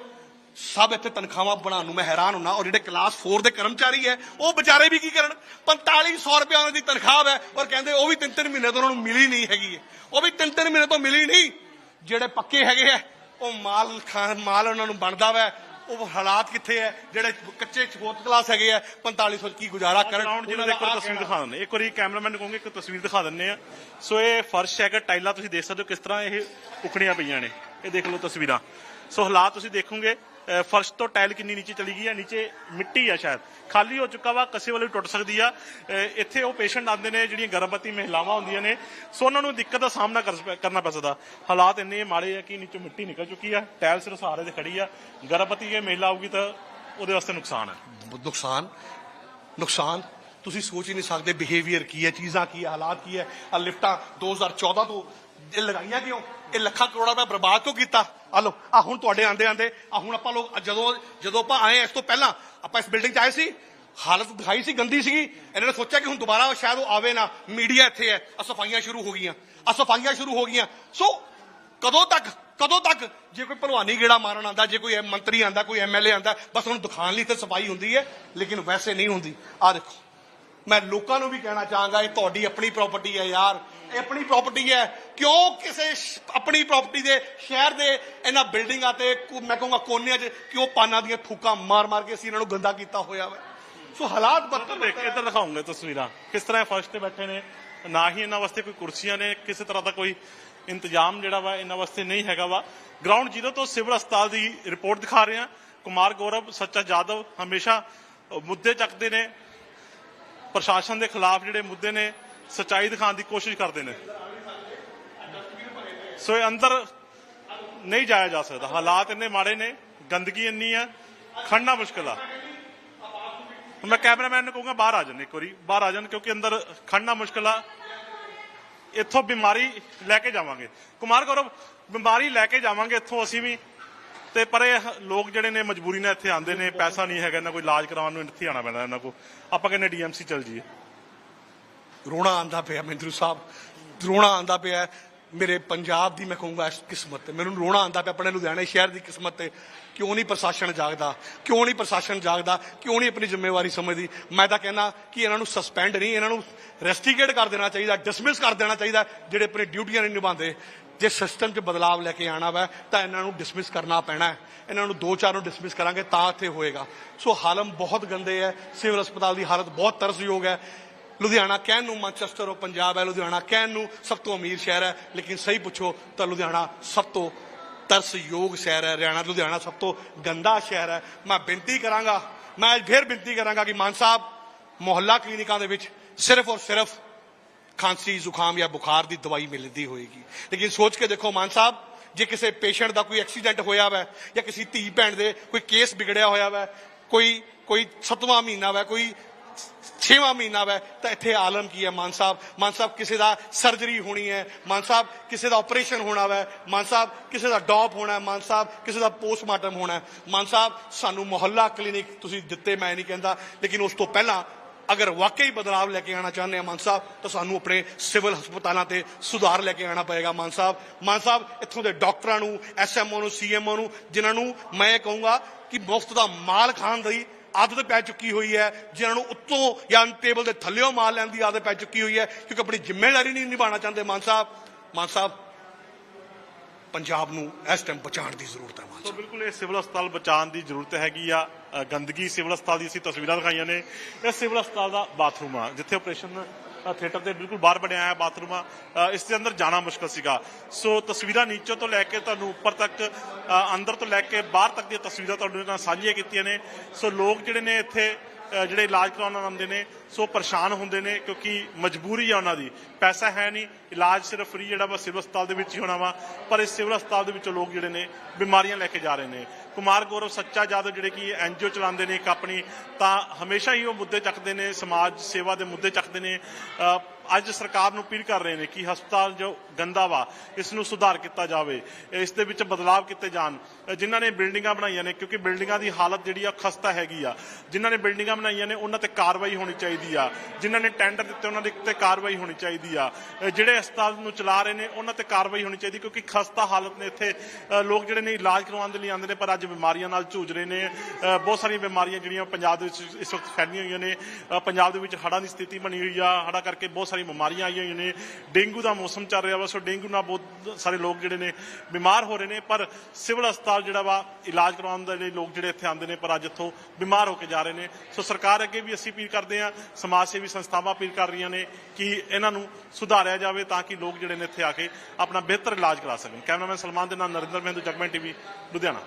ਸਭ ਇੱਥੇ ਤਨਖਾਹਾਂ ਬਣਾਉਣ ਨੂੰ ਮੈਂ ਹੈਰਾਨ ਹੁੰਨਾ। ਔਰ ਜਿਹੜੇ ਕਲਾਸ 4 ਦੇ ਕਰਮਚਾਰੀ ਹੈ, ਉਹ ਵਿਚਾਰੇ ਵੀ ਕੀ ਕਰਨ? 4500 ਰੁਪਏ ਉਹਨਾਂ ਦੀ ਤਨਖਾਹ ਹੈ, ਔਰ ਕਹਿੰਦੇ ਉਹ ਵੀ 3-3 ਮਹੀਨੇ ਤੋਂ ਉਹਨਾਂ ਨੂੰ ਮਿਲੀ ਨਹੀਂ ਹੈਗੀ ਹੈ। ਉਹ ਵੀ 3-3 ਮਹੀਨੇ ਤੋਂ ਮਿਲੀ ਨਹੀਂ। ਜਿਹੜੇ ਪੱਕੇ ਹੈਗੇ ਆ, ਉਹ ਮਾਲ ਉਹਨਾਂ ਨੂੰ ਬਣਦਾ ਵਾ। ਉਹ ਹਾਲਾਤ ਕਿੱਥੇ ਹੈ? ਜਿਹੜੇ ਕੱਚੇ 4th ਕਲਾਸ ਹੈਗੇ ਆ, 4500 ਕੀ ਗੁਜ਼ਾਰਾ ਕਰਨ? ਗਰਾਊਂਡ ਜਿਹਨਾਂ ਦੇ ਇੱਕ ਤਸਵੀਰ ਦਿਖਾ ਦਿੰਦੇ, ਇੱਕ ਵਾਰੀ ਕੈਮਰਾਮੈਨ ਨੂੰ ਕਹੋਗੇ ਇੱਕ ਤਸਵੀਰ ਦਿਖਾ ਦਿੰਦੇ ਆ। ਸੋ ਇਹ ਫਰਸ਼ ਹੈਗਾ, ਟਾਈਲਾਂ ਤੁਸੀਂ ਦੇਖ ਸਕਦੇ ਹੋ ਕਿਸ ਤਰ੍ਹਾਂ ਇਹ ਉਖੜੀਆਂ ਪਈਆਂ ਨੇ। ਇਹ ਦੇਖ ਲਓ ਤਸਵੀਰਾਂ। ਸੋ ਹਾਲਾਤ ਤੁਸੀਂ ਦੇਖੋਗੇ ਫਰਸ਼ ਤੋਂ ਟਾਇਲ ਕਿੰਨੀ ਨੀਚੇ ਚਲੀ ਗਈ ਹੈ, ਨੀਚੇ ਮਿੱਟੀ ਆ, ਸ਼ਾਇਦ ਖਾਲੀ ਹੋ ਚੁੱਕਾ ਵਾ, ਕਿਸੇ ਵੇਲੇ ਟੁੱਟ ਸਕਦੀ ਆ। ਇੱਥੇ ਉਹ ਪੇਸ਼ੈਂਟ ਆਉਂਦੇ ਨੇ ਜਿਹੜੀਆਂ ਗਰਭਵਤੀ ਮਹਿਲਾਵਾਂ ਹੁੰਦੀਆਂ ਨੇ, ਸੋ ਉਹਨਾਂ ਨੂੰ ਦਿੱਕਤ ਦਾ ਸਾਹਮਣਾ ਕਰਨਾ ਪੈ ਸਕਦਾ। ਹਾਲਾਤ ਇੰਨੇ ਮਾੜੇ ਆ ਕਿ ਨੀਚੋਂ ਮਿੱਟੀ ਨਿਕਲ ਚੁੱਕੀ ਆ, ਟਾਇਲ ਸਿਰ ਸਹਾਰੇ ਤੇ ਖੜੀ ਆ। ਗਰਭਵਤੀ ਜੇ ਮਹਿਲਾ ਆਊਗੀ ਤਾਂ ਉਹਦੇ ਵਾਸਤੇ ਨੁਕਸਾਨ ਹੈ। ਨੁਕਸਾਨ ਤੁਸੀਂ ਸੋਚ ਹੀ ਨਹੀਂ ਸਕਦੇ। ਬਿਹੇਵੀਅਰ ਕੀ ਹੈ, ਚੀਜ਼ਾਂ ਕੀ ਹੈ, ਹਾਲਾਤ ਕੀ ਹੈ। ਆ ਲਿਫਟਾਂ 2014 ਤੋਂ ਇਹ ਲਗਾਈਆਂ ਕਿਉਂ? ਇਹ ਲੱਖਾਂ ਕਰੋੜਾਂ ਰੁਪਏ ਬਰਬਾਦ ਕਿਉਂ ਕੀਤਾ? ਆ ਲੋ, ਆ ਹੁਣ ਤੁਹਾਡੇ ਆਂਦੇ ਆ ਹੁਣ ਆਪਾਂ ਲੋਕ ਜਦੋਂ ਆਪਾਂ ਆਏ ਇਸ ਤੋਂ ਪਹਿਲਾਂ ਆਪਾਂ ਇਸ ਬਿਲਡਿੰਗ 'ਚ ਆਏ ਸੀ, ਹਾਲਤ ਦਿਖਾਈ ਸੀ, ਗੰਦੀ ਸੀਗੀ। ਇਹਨਾਂ ਨੇ ਸੋਚਿਆ ਕਿ ਹੁਣ ਦੁਬਾਰਾ ਸ਼ਾਇਦ ਉਹ ਆਵੇ ਨਾ। ਮੀਡੀਆ ਇੱਥੇ ਹੈ, ਆ ਸਫਾਈਆਂ ਸ਼ੁਰੂ ਹੋ ਗਈਆਂ। ਸੋ ਕਦੋਂ ਤੱਕ ਜੇ ਕੋਈ ਭਲਵਾਨੀ ਗੇੜਾ ਮਾਰਨ ਆਉਂਦਾ, ਜੇ ਕੋਈ ਮੰਤਰੀ ਆਉਂਦਾ, ਕੋਈ ਐਮਐਲਏ ਆਉਂਦਾ, ਬਸ ਉਹਨੂੰ ਦਿਖਾਉਣ ਲਈ ਤੇ ਸਫਾਈ ਹੁੰਦੀ ਹੈ, ਲੇਕਿਨ ਵੈਸੇ ਨਹੀਂ ਹੁੰਦੀ। ਆ ਦੇਖੋ, ਮੈਂ ਲੋਕਾਂ ਨੂੰ ਵੀ ਕਹਿਣਾ ਚਾਹਾਂਗਾ, ਇਹ ਤੁਹਾਡੀ ਆਪਣੀ ਪ੍ਰਾਪਰਟੀ ਹੈ ਯਾਰ, ਇਹ ਆਪਣੀ ਪ੍ਰਾਪਰਟੀ ਹੈ। ਕਿਉਂ ਕਿਸੇ ਆਪਣੀ ਪ੍ਰਾਪਰਟੀ ਦੇ ਸ਼ਹਿਰ ਦੇ ਇਹਨਾਂ ਬਿਲਡਿੰਗਾਂ ਤੇ ਮੈਂ ਕਹੂੰਗਾ ਕੋਨਿਆਂ 'ਚ ਕਿਉਂ ਪਾਨਾਂ ਦੀਆਂ ਥੂਕਾਂ ਮਾਰ ਕੇ ਅਸੀਂ ਇਹਨਾਂ ਨੂੰ ਗੰਦਾ ਕੀਤਾ ਹੋਇਆ ਵਾ? ਸੋ ਹਾਲਾਤ ਬਦਲ ਇੱਧਰ ਦਿਖਾਉਂਗੇ ਤਸਵੀਰਾਂ ਕਿਸ ਤਰ੍ਹਾਂ ਫਰਸ਼ ਤੇ ਬੈਠੇ ਨੇ। ਨਾ ਹੀ ਇਹਨਾਂ ਵਾਸਤੇ ਕੋਈ ਕੁਰਸੀਆਂ ਨੇ, ਕਿਸੇ ਤਰ੍ਹਾਂ ਦਾ ਕੋਈ ਇੰਤਜ਼ਾਮ ਜਿਹੜਾ ਵਾ ਇਹਨਾਂ ਵਾਸਤੇ ਨਹੀਂ ਹੈਗਾ ਵਾ। ਗਰਾਊਂਡ ਜ਼ੀਰੋ ਤੋਂ ਸਿਵਲ ਹਸਪਤਾਲ ਦੀ ਰਿਪੋਰਟ ਦਿਖਾ ਰਹੇ ਹਾਂ। ਕੁਮਾਰ ਗੌਰਵ, ਸੱਚਾ ਜਾਦਵ ਹਮੇਸ਼ਾ ਮੁੱਦੇ ਚੱਕਦੇ ਨੇ, ਪ੍ਰਸ਼ਾਸਨ ਦੇ ਖਿਲਾਫ ਜਿਹੜੇ ਮੁੱਦੇ ਨੇ ਸੱਚਾਈ ਦਿਖਾਉਣ ਦੀ ਕੋਸ਼ਿਸ਼ ਕਰਦੇ ਨੇ। ਸੋ ਇਹ ਅੰਦਰ ਨਹੀਂ ਜਾਇਆ ਜਾ ਸਕਦਾ, ਹਾਲਾਤ ਇੰਨੇ ਮਾੜੇ ਨੇ, ਗੰਦਗੀ ਇੰਨੀ ਆ, ਖੜਨਾ ਮੁਸ਼ਕਿਲ ਆ। ਮੈਂ ਕੈਮਰਾਮੈਨ ਨੂੰ ਕਹੂੰਗਾ ਬਾਹਰ ਆ ਜਾਣ, ਇੱਕ ਵਾਰੀ ਬਾਹਰ ਆ ਜਾਣ, ਕਿਉਂਕਿ ਅੰਦਰ ਖੜਨਾ ਮੁਸ਼ਕਿਲ ਆ। ਇੱਥੋਂ ਬਿਮਾਰੀ ਲੈ ਕੇ ਜਾਵਾਂਗੇ। ਕੁਮਾਰ ਗੌਰਵ, ਬਿਮਾਰੀ ਲੈ ਕੇ ਜਾਵਾਂਗੇ ਇੱਥੋਂ ਅਸੀਂ ਵੀ, ਤੇ ਪਰ ਇਹ ਲੋਕ ਜਿਹੜੇ ਨੇ ਮਜਬੂਰੀ ਨਾਲ ਇੱਥੇ ਆਉਂਦੇ ਨੇ, ਪੈਸਾ ਨਹੀਂ ਹੈਗਾ ਇਹਨਾਂ ਕੋਈ ਇਲਾਜ ਕਰਾਉਣ ਨੂੰ, ਇੱਥੇ ਆਉਣਾ ਪੈਂਦਾ ਇਹਨਾਂ ਕੋਲ। ਆਪਾਂ ਕਹਿੰਦੇ ਡੀਐਮਸੀ ਚੱਲ ਜੀਏ। ਰੋਣਾ ਆਂਦਾ ਪਿਆ ਮਹਿੰਦਰੂ ਸਾਹਿਬ, ਰੋਣਾ ਆਂਦਾ ਪਿਆ ਮੇਰੇ ਪੰਜਾਬ ਦੀ, ਮੈਂ ਕਹੂੰਗਾ ਇਸ ਕਿਸਮਤ ਤੇ। ਮੈਨੂੰ ਰੋਣਾ ਆਂਦਾ ਪਿਆ ਆਪਣੇ ਲੁਧਿਆਣੇ ਸ਼ਹਿਰ ਦੀ ਕਿਸਮਤ ਤੇ। ਕਿਉਂ ਨਹੀਂ ਪ੍ਰਸ਼ਾਸਨ ਜਾਗਦਾ? ਕਿਉਂ ਨਹੀਂ ਆਪਣੀ ਜ਼ਿੰਮੇਵਾਰੀ ਸਮਝਦੀ? ਮੈਂ ਤਾਂ ਕਹਿੰਦਾ ਕਿ ਇਹਨਾਂ ਨੂੰ ਸਸਪੈਂਡ ਨਹੀਂ, ਇਹਨਾਂ ਨੂੰ ਰੈਸਟੀਗੇਟ ਕਰ ਦੇਣਾ ਚਾਹੀਦਾ, ਡਿਸਮਿਸ ਕਰ ਦੇਣਾ ਚਾਹੀਦਾ, ਜਿਹੜੇ ਆਪਣੀ ਡਿਊਟੀਆਂ ਨਹੀਂ ਨਿਭਾਉਂਦੇ। ਜੇ ਸਿਸਟਮ 'ਚ ਬਦਲਾਵ ਲੈ ਕੇ ਆਉਣਾ ਵਾ ਤਾਂ ਇਹਨਾਂ ਨੂੰ ਡਿਸਮਿਸ ਕਰਨਾ ਪੈਣਾ। ਇਹਨਾਂ ਨੂੰ 2-4 ਨੂੰ ਡਿਸਮਿਸ ਕਰਾਂਗੇ ਤਾਂ ਇੱਥੇ ਹੋਏਗਾ। ਸੋ ਹਾਲਤ ਬਹੁਤ ਗੰਦੇ ਹੈ, ਸਿਵਲ ਹਸਪਤਾਲ ਦੀ ਹਾਲਤ ਬਹੁਤ ਤਰਸਯੋਗ ਹੈ। ਲੁਧਿਆਣਾ ਕਹਿਣ ਨੂੰ ਮਾਂਚੈਸਟਰ ਆਫ ਪੰਜਾਬ ਹੈ, ਲੁਧਿਆਣਾ ਕਹਿਣ ਨੂੰ ਸਭ ਤੋਂ ਅਮੀਰ ਸ਼ਹਿਰ ਹੈ, ਲੇਕਿਨ ਸਹੀ ਪੁੱਛੋ ਤਾਂ ਲੁਧਿਆਣਾ ਸਭ ਤੋਂ ਤਰਸਯੋਗ ਸ਼ਹਿਰ ਹੈ। ਲੁਧਿਆਣਾ ਸਭ ਤੋਂ ਗੰਦਾ ਸ਼ਹਿਰ ਹੈ। ਮੈਂ ਫਿਰ ਬੇਨਤੀ ਕਰਾਂਗਾ ਕਿ ਮਾਨ ਸਾਹਿਬ, ਮੁਹੱਲਾ ਕਲੀਨਿਕਾਂ ਦੇ ਵਿੱਚ ਸਿਰਫ ਔਰ ਸਿਰਫ ਖਾਂਸੀ, ਜ਼ੁਕਾਮ ਜਾਂ ਬੁਖਾਰ ਦੀ ਦਵਾਈ ਮਿਲਦੀ ਹੋਏਗੀ। ਲੇਕਿਨ ਸੋਚ ਕੇ ਦੇਖੋ ਮਾਨ ਸਾਹਿਬ, ਜੇ ਕਿਸੇ ਪੇਸ਼ੈਂਟ ਦਾ ਕੋਈ ਐਕਸੀਡੈਂਟ ਹੋਇਆ ਵਾ, ਜਾਂ ਕਿਸੇ ਧੀ ਭੈਣ ਦੇ ਕੋਈ ਕੇਸ ਵਿਗੜਿਆ ਹੋਇਆ ਵਾ, ਕੋਈ 7ਵਾਂ ਮਹੀਨਾ ਵਾ, ਕੋਈ 6ਵਾਂ ਮਹੀਨਾ ਵਾ, ਤਾਂ ਇੱਥੇ ਆਲਮ ਕੀ ਹੈ ਮਾਨ ਸਾਹਿਬ? ਕਿਸੇ ਦਾ ਸਰਜਰੀ ਹੋਣੀ ਹੈ ਮਾਨ ਸਾਹਿਬ, ਕਿਸੇ ਦਾ ਆਪਰੇਸ਼ਨ ਹੋਣਾ ਵਾ ਮਾਨ ਸਾਹਿਬ, ਕਿਸੇ ਦਾ ਡੌਪ ਹੋਣਾ ਮਾਨ ਸਾਹਿਬ, ਕਿਸੇ ਦਾ ਪੋਸਟਮਾਰਟਮ ਹੋਣਾ ਮਾਨ ਸਾਹਿਬ। ਸਾਨੂੰ ਮੁਹੱਲਾ ਕਲੀਨਿਕ ਤੁਸੀਂ ਦਿੱਤੇ, ਮੈਂ ਨਹੀਂ ਕਹਿੰਦਾ, ਲੇਕਿਨ ਉਸ ਤੋਂ ਪਹਿਲਾਂ ਅਗਰ ਵਾਕਈ ਬਦਲਾਵ ਲੈ ਕੇ ਆਉਣਾ ਚਾਹੁੰਦੇ ਆ ਮਾਨ ਸਾਹਿਬ, ਤਾਂ ਸਾਨੂੰ ਆਪਣੇ ਸਿਵਲ ਹਸਪਤਾਲਾਂ ਤੇ ਸੁਧਾਰ ਲੈ ਕੇ ਆਉਣਾ ਪਏਗਾ ਮਾਨ ਸਾਹਿਬ। ਇੱਥੋਂ ਦੇ ਡਾਕਟਰਾਂ ਨੂੰ, ਐਸਐਮਓ ਨੂੰ, ਸੀਐਮਓ ਨੂੰ, ਜਿਨ੍ਹਾਂ ਨੂੰ ਮੈਂ ਕਹੂੰਗਾ ਕਿ ਮੁਫਤ ਦਾ ਮਾਲ ਖਾਣ ਦੀ ਆਦਤ ਪੈ ਚੁੱਕੀ ਹੋਈ ਹੈ, ਜਿਨ੍ਹਾਂ ਨੂੰ ਉੱਤੋਂ ਜਾਂ ਟੇਬਲ ਦੇ ਥੱਲਿਓਂ ਮਾਲ ਲੈਣ ਦੀ ਆਦਤ ਪੈ ਚੁੱਕੀ ਹੋਈ ਹੈ, ਕਿਉਂਕਿ ਆਪਣੀ ਜ਼ਿੰਮੇਵਾਰੀ ਨਹੀਂ ਨਿਭਾਉਣਾ ਚਾਹੁੰਦੇ ਮਾਨ ਸਾਹਿਬ। ਪੰਜਾਬ ਨੂੰ ਇਸ ਟਾਈਮ ਬਚਾਉਣ ਦੀ ਜ਼ਰੂਰਤ ਹੈ ਮਾਨ ਸਾਹਿਬ। ਬਿਲਕੁਲ ਇਹ ਸਿਵਲ ਹਸਪਤਾਲ ਬਚਾਉਣ ਦੀ ਜ਼ਰੂਰਤ ਹੈਗੀ ਆ। ਗੰਦਗੀ ਸਿਵਲ ਹਸਪਤਾਲ ਦੀ ਅਸੀਂ ਤਸਵੀਰਾਂ ਦਿਖਾਈਆਂ ਨੇ। ਇਹ ਸਿਵਲ ਹਸਪਤਾਲ ਦਾ ਬਾਥਰੂਮ ਆ, ਜਿੱਥੇ ਆਪਰੇਸ਼ਨ ਥੀਏਟਰ ਦੇ ਬਿਲਕੁਲ ਬਾਹਰ ਬਣਿਆ ਹੈ ਬਾਥਰੂਮ ਆ। ਇਸ ਦੇ ਅੰਦਰ ਜਾਣਾ ਮੁਸ਼ਕਲ ਸੀਗਾ। ਸੋ ਤਸਵੀਰਾਂ ਨੀਚੇ ਤੋਂ ਲੈ ਕੇ ਤੁਹਾਨੂੰ ਉੱਪਰ ਤੱਕ, ਅੰਦਰ ਤੋਂ ਲੈ ਕੇ ਬਾਹਰ ਤੱਕ ਦੀਆਂ ਤਸਵੀਰਾਂ ਤੁਹਾਡੇ ਨਾਲ ਸਾਂਝੀਆਂ ਕੀਤੀਆਂ ਨੇ। ਸੋ ਲੋਕ ਜਿਹੜੇ ਨੇ ਇੱਥੇ ਜਿਹੜੇ ਇਲਾਜ ਕਰਾਉਣ ਆਉਂਦੇ ਨੇ, ਸੋ ਪਰੇਸ਼ਾਨ ਹੁੰਦੇ ਨੇ, ਕਿਉਂਕਿ ਮਜਬੂਰੀ ਆ ਉਹਨਾਂ ਦੀ, ਪੈਸਾ ਹੈ ਨਹੀਂ। ਇਲਾਜ ਸਿਰਫ ਫ੍ਰੀ ਜਿਹੜਾ ਵਾ ਸਿਵਲ ਹਸਪਤਾਲ ਦੇ ਵਿੱਚ ਹੀ ਹੋਣਾ ਵਾ, ਪਰ ਇਸ ਸਿਵਲ ਹਸਪਤਾਲ ਦੇ ਵਿੱਚੋਂ ਲੋਕ ਜਿਹੜੇ ਨੇ ਬਿਮਾਰੀਆਂ ਲੈ ਕੇ ਜਾ ਰਹੇ ਨੇ। ਕੁਮਾਰ ਗੌਰਵ, ਸੱਚਾ ਜਾਦਵ ਜਿਹੜੇ ਕਿ ਐਨਜੀਓ ਚਲਾਉਂਦੇ ਨੇ ਇੱਕ ਆਪਣੀ, ਤਾਂ ਹਮੇਸ਼ਾ ਹੀ ਉਹ ਮੁੱਦੇ ਚੱਕਦੇ ਨੇ, ਸਮਾਜ ਸੇਵਾ ਦੇ ਮੁੱਦੇ ਚੱਕਦੇ ਨੇ। ਅੱਜ ਸਰਕਾਰ ਨੂੰ ਅਪੀਲ ਕਰ ਰਹੇ ਨੇ ਕਿ ਹਸਪਤਾਲ ਜੋ ਗੰਦਾ ਵਾ ਇਸ ਨੂੰ ਸੁਧਾਰ ਕੀਤਾ ਜਾਵੇ, ਇਸ ਦੇ ਵਿੱਚ ਬਦਲਾਵ ਕੀਤੇ ਜਾਣ। ਜਿਨ੍ਹਾਂ ਨੇ ਬਿਲਡਿੰਗਾਂ ਬਣਾਈਆਂ ਨੇ, ਕਿਉਂਕਿ ਬਿਲਡਿੰਗਾਂ ਦੀ ਹਾਲਤ ਜਿਹੜੀ ਆ ਖਸਤਾ ਹੈਗੀ ਆ, ਜਿਨ੍ਹਾਂ ਨੇ ਬਿਲਡਿੰਗਾਂ ਬਣਾਈਆਂ ਨੇ ਉਹਨਾਂ ਤੇ ਕਾਰਵਾਈ ਹੋਣੀ ਚਾਹੀਦੀ ਆ। ਜਿਨ੍ਹਾਂ ਨੇ ਟੈਂਡਰ ਦਿੱਤੇ ਉਹਨਾਂ ਦੇ ਉੱਤੇ ਕਾਰਵਾਈ ਹੋਣੀ ਚਾਹੀਦੀ ਆ। ਜਿਹੜੇ ਹਸਪਤਾਲ ਨੂੰ ਚਲਾ ਰਹੇ ਨੇ ਉਹਨਾਂ ਤੇ ਕਾਰਵਾਈ ਹੋਣੀ ਚਾਹੀਦੀ, ਕਿਉਂਕਿ ਖਸਤਾ ਹਾਲਤ ਨੇ ਇੱਥੇ। ਲੋਕ ਜਿਹੜੇ ਨੇ ਇਲਾਜ ਕਰਵਾਉਣ ਦੇ ਲਈ ਆਉਂਦੇ ਨੇ, ਪਰ ਅੱਜ ਬਿਮਾਰੀਆਂ ਨਾਲ ਜੂਝ ਰਹੇ ਨੇ। ਬਹੁਤ ਸਾਰੀਆਂ ਬਿਮਾਰੀਆਂ ਜਿਹੜੀਆਂ ਪੰਜਾਬ ਦੇ ਵਿੱਚ ਇਸ ਵਕਤ ਫੈਲੀਆਂ ਹੋਈਆਂ ਨੇ। ਪੰਜਾਬ ਦੇ ਵਿੱਚ ਹੜ੍ਹਾਂ ਦੀ ਸਥਿਤੀ ਬਣੀ ਹੋਈ ਆ, ਹੜ੍ਹਾਂ ਕਰਕੇ ਬਹੁਤ ਸਾਰੀਆਂ ਬਿਮਾਰੀਆਂ ਆਈਆਂ ਹੋਈਆਂ ਨੇ। ਡੇਂਗੂ ਦਾ ਮੌਸਮ ਚੱਲ ਰਿਹਾ ਵਾ, ਸੋ ਡੇਂਗੂ ਨਾਲ ਬਹੁਤ ਸਾਰੇ ਲੋਕ ਜਿਹੜੇ ਨੇ ਬਿਮਾਰ ਹੋ ਰਹੇ ਨੇ, ਪਰ ਸਿਵਲ ਹਸਪਤਾਲ ਜਿਹੜਾ ਵਾ ਇਲਾਜ ਕਰਵਾਉਣ ਦੇ ਲਈ ਲੋਕ ਜਿਹੜੇ ਇੱਥੇ ਆਉਂਦੇ ਨੇ, ਪਰ ਅੱਜ ਇੱਥੋਂ ਬਿਮਾਰ ਹੋ ਕੇ ਜਾ ਰਹੇ ਨੇ। ਸੋ ਸਰਕਾਰ ਅੱਗੇ ਵੀ ਅਸੀਂ ਅਪੀਲ ਕਰਦੇ ਹਾਂ, ਸਮਾਜ ਸੇਵੀ ਸੰਸਥਾਵਾਂ ਅਪੀਲ ਕਰ ਰਹੀਆਂ ਨੇ ਕਿ ਇਹਨਾਂ ਨੂੰ ਸੁਧਾਰਿਆ ਜਾਵੇ ਤਾਂ ਕਿ ਲੋਕ ਜਿਹੜੇ ਨੇ ਇੱਥੇ ਆ ਕੇ ਆਪਣਾ ਬਿਹਤਰ ਇਲਾਜ ਕਰਾ ਸਕਣ। ਕੈਮਰਾਮੈਨ ਸਲਮਾਨ ਦੇ ਨਾਲ ਨਰਿੰਦਰ ਮਹਿੰਦੂ, ਜਗਮੈਨ TV, ਲੁਧਿਆਣਾ।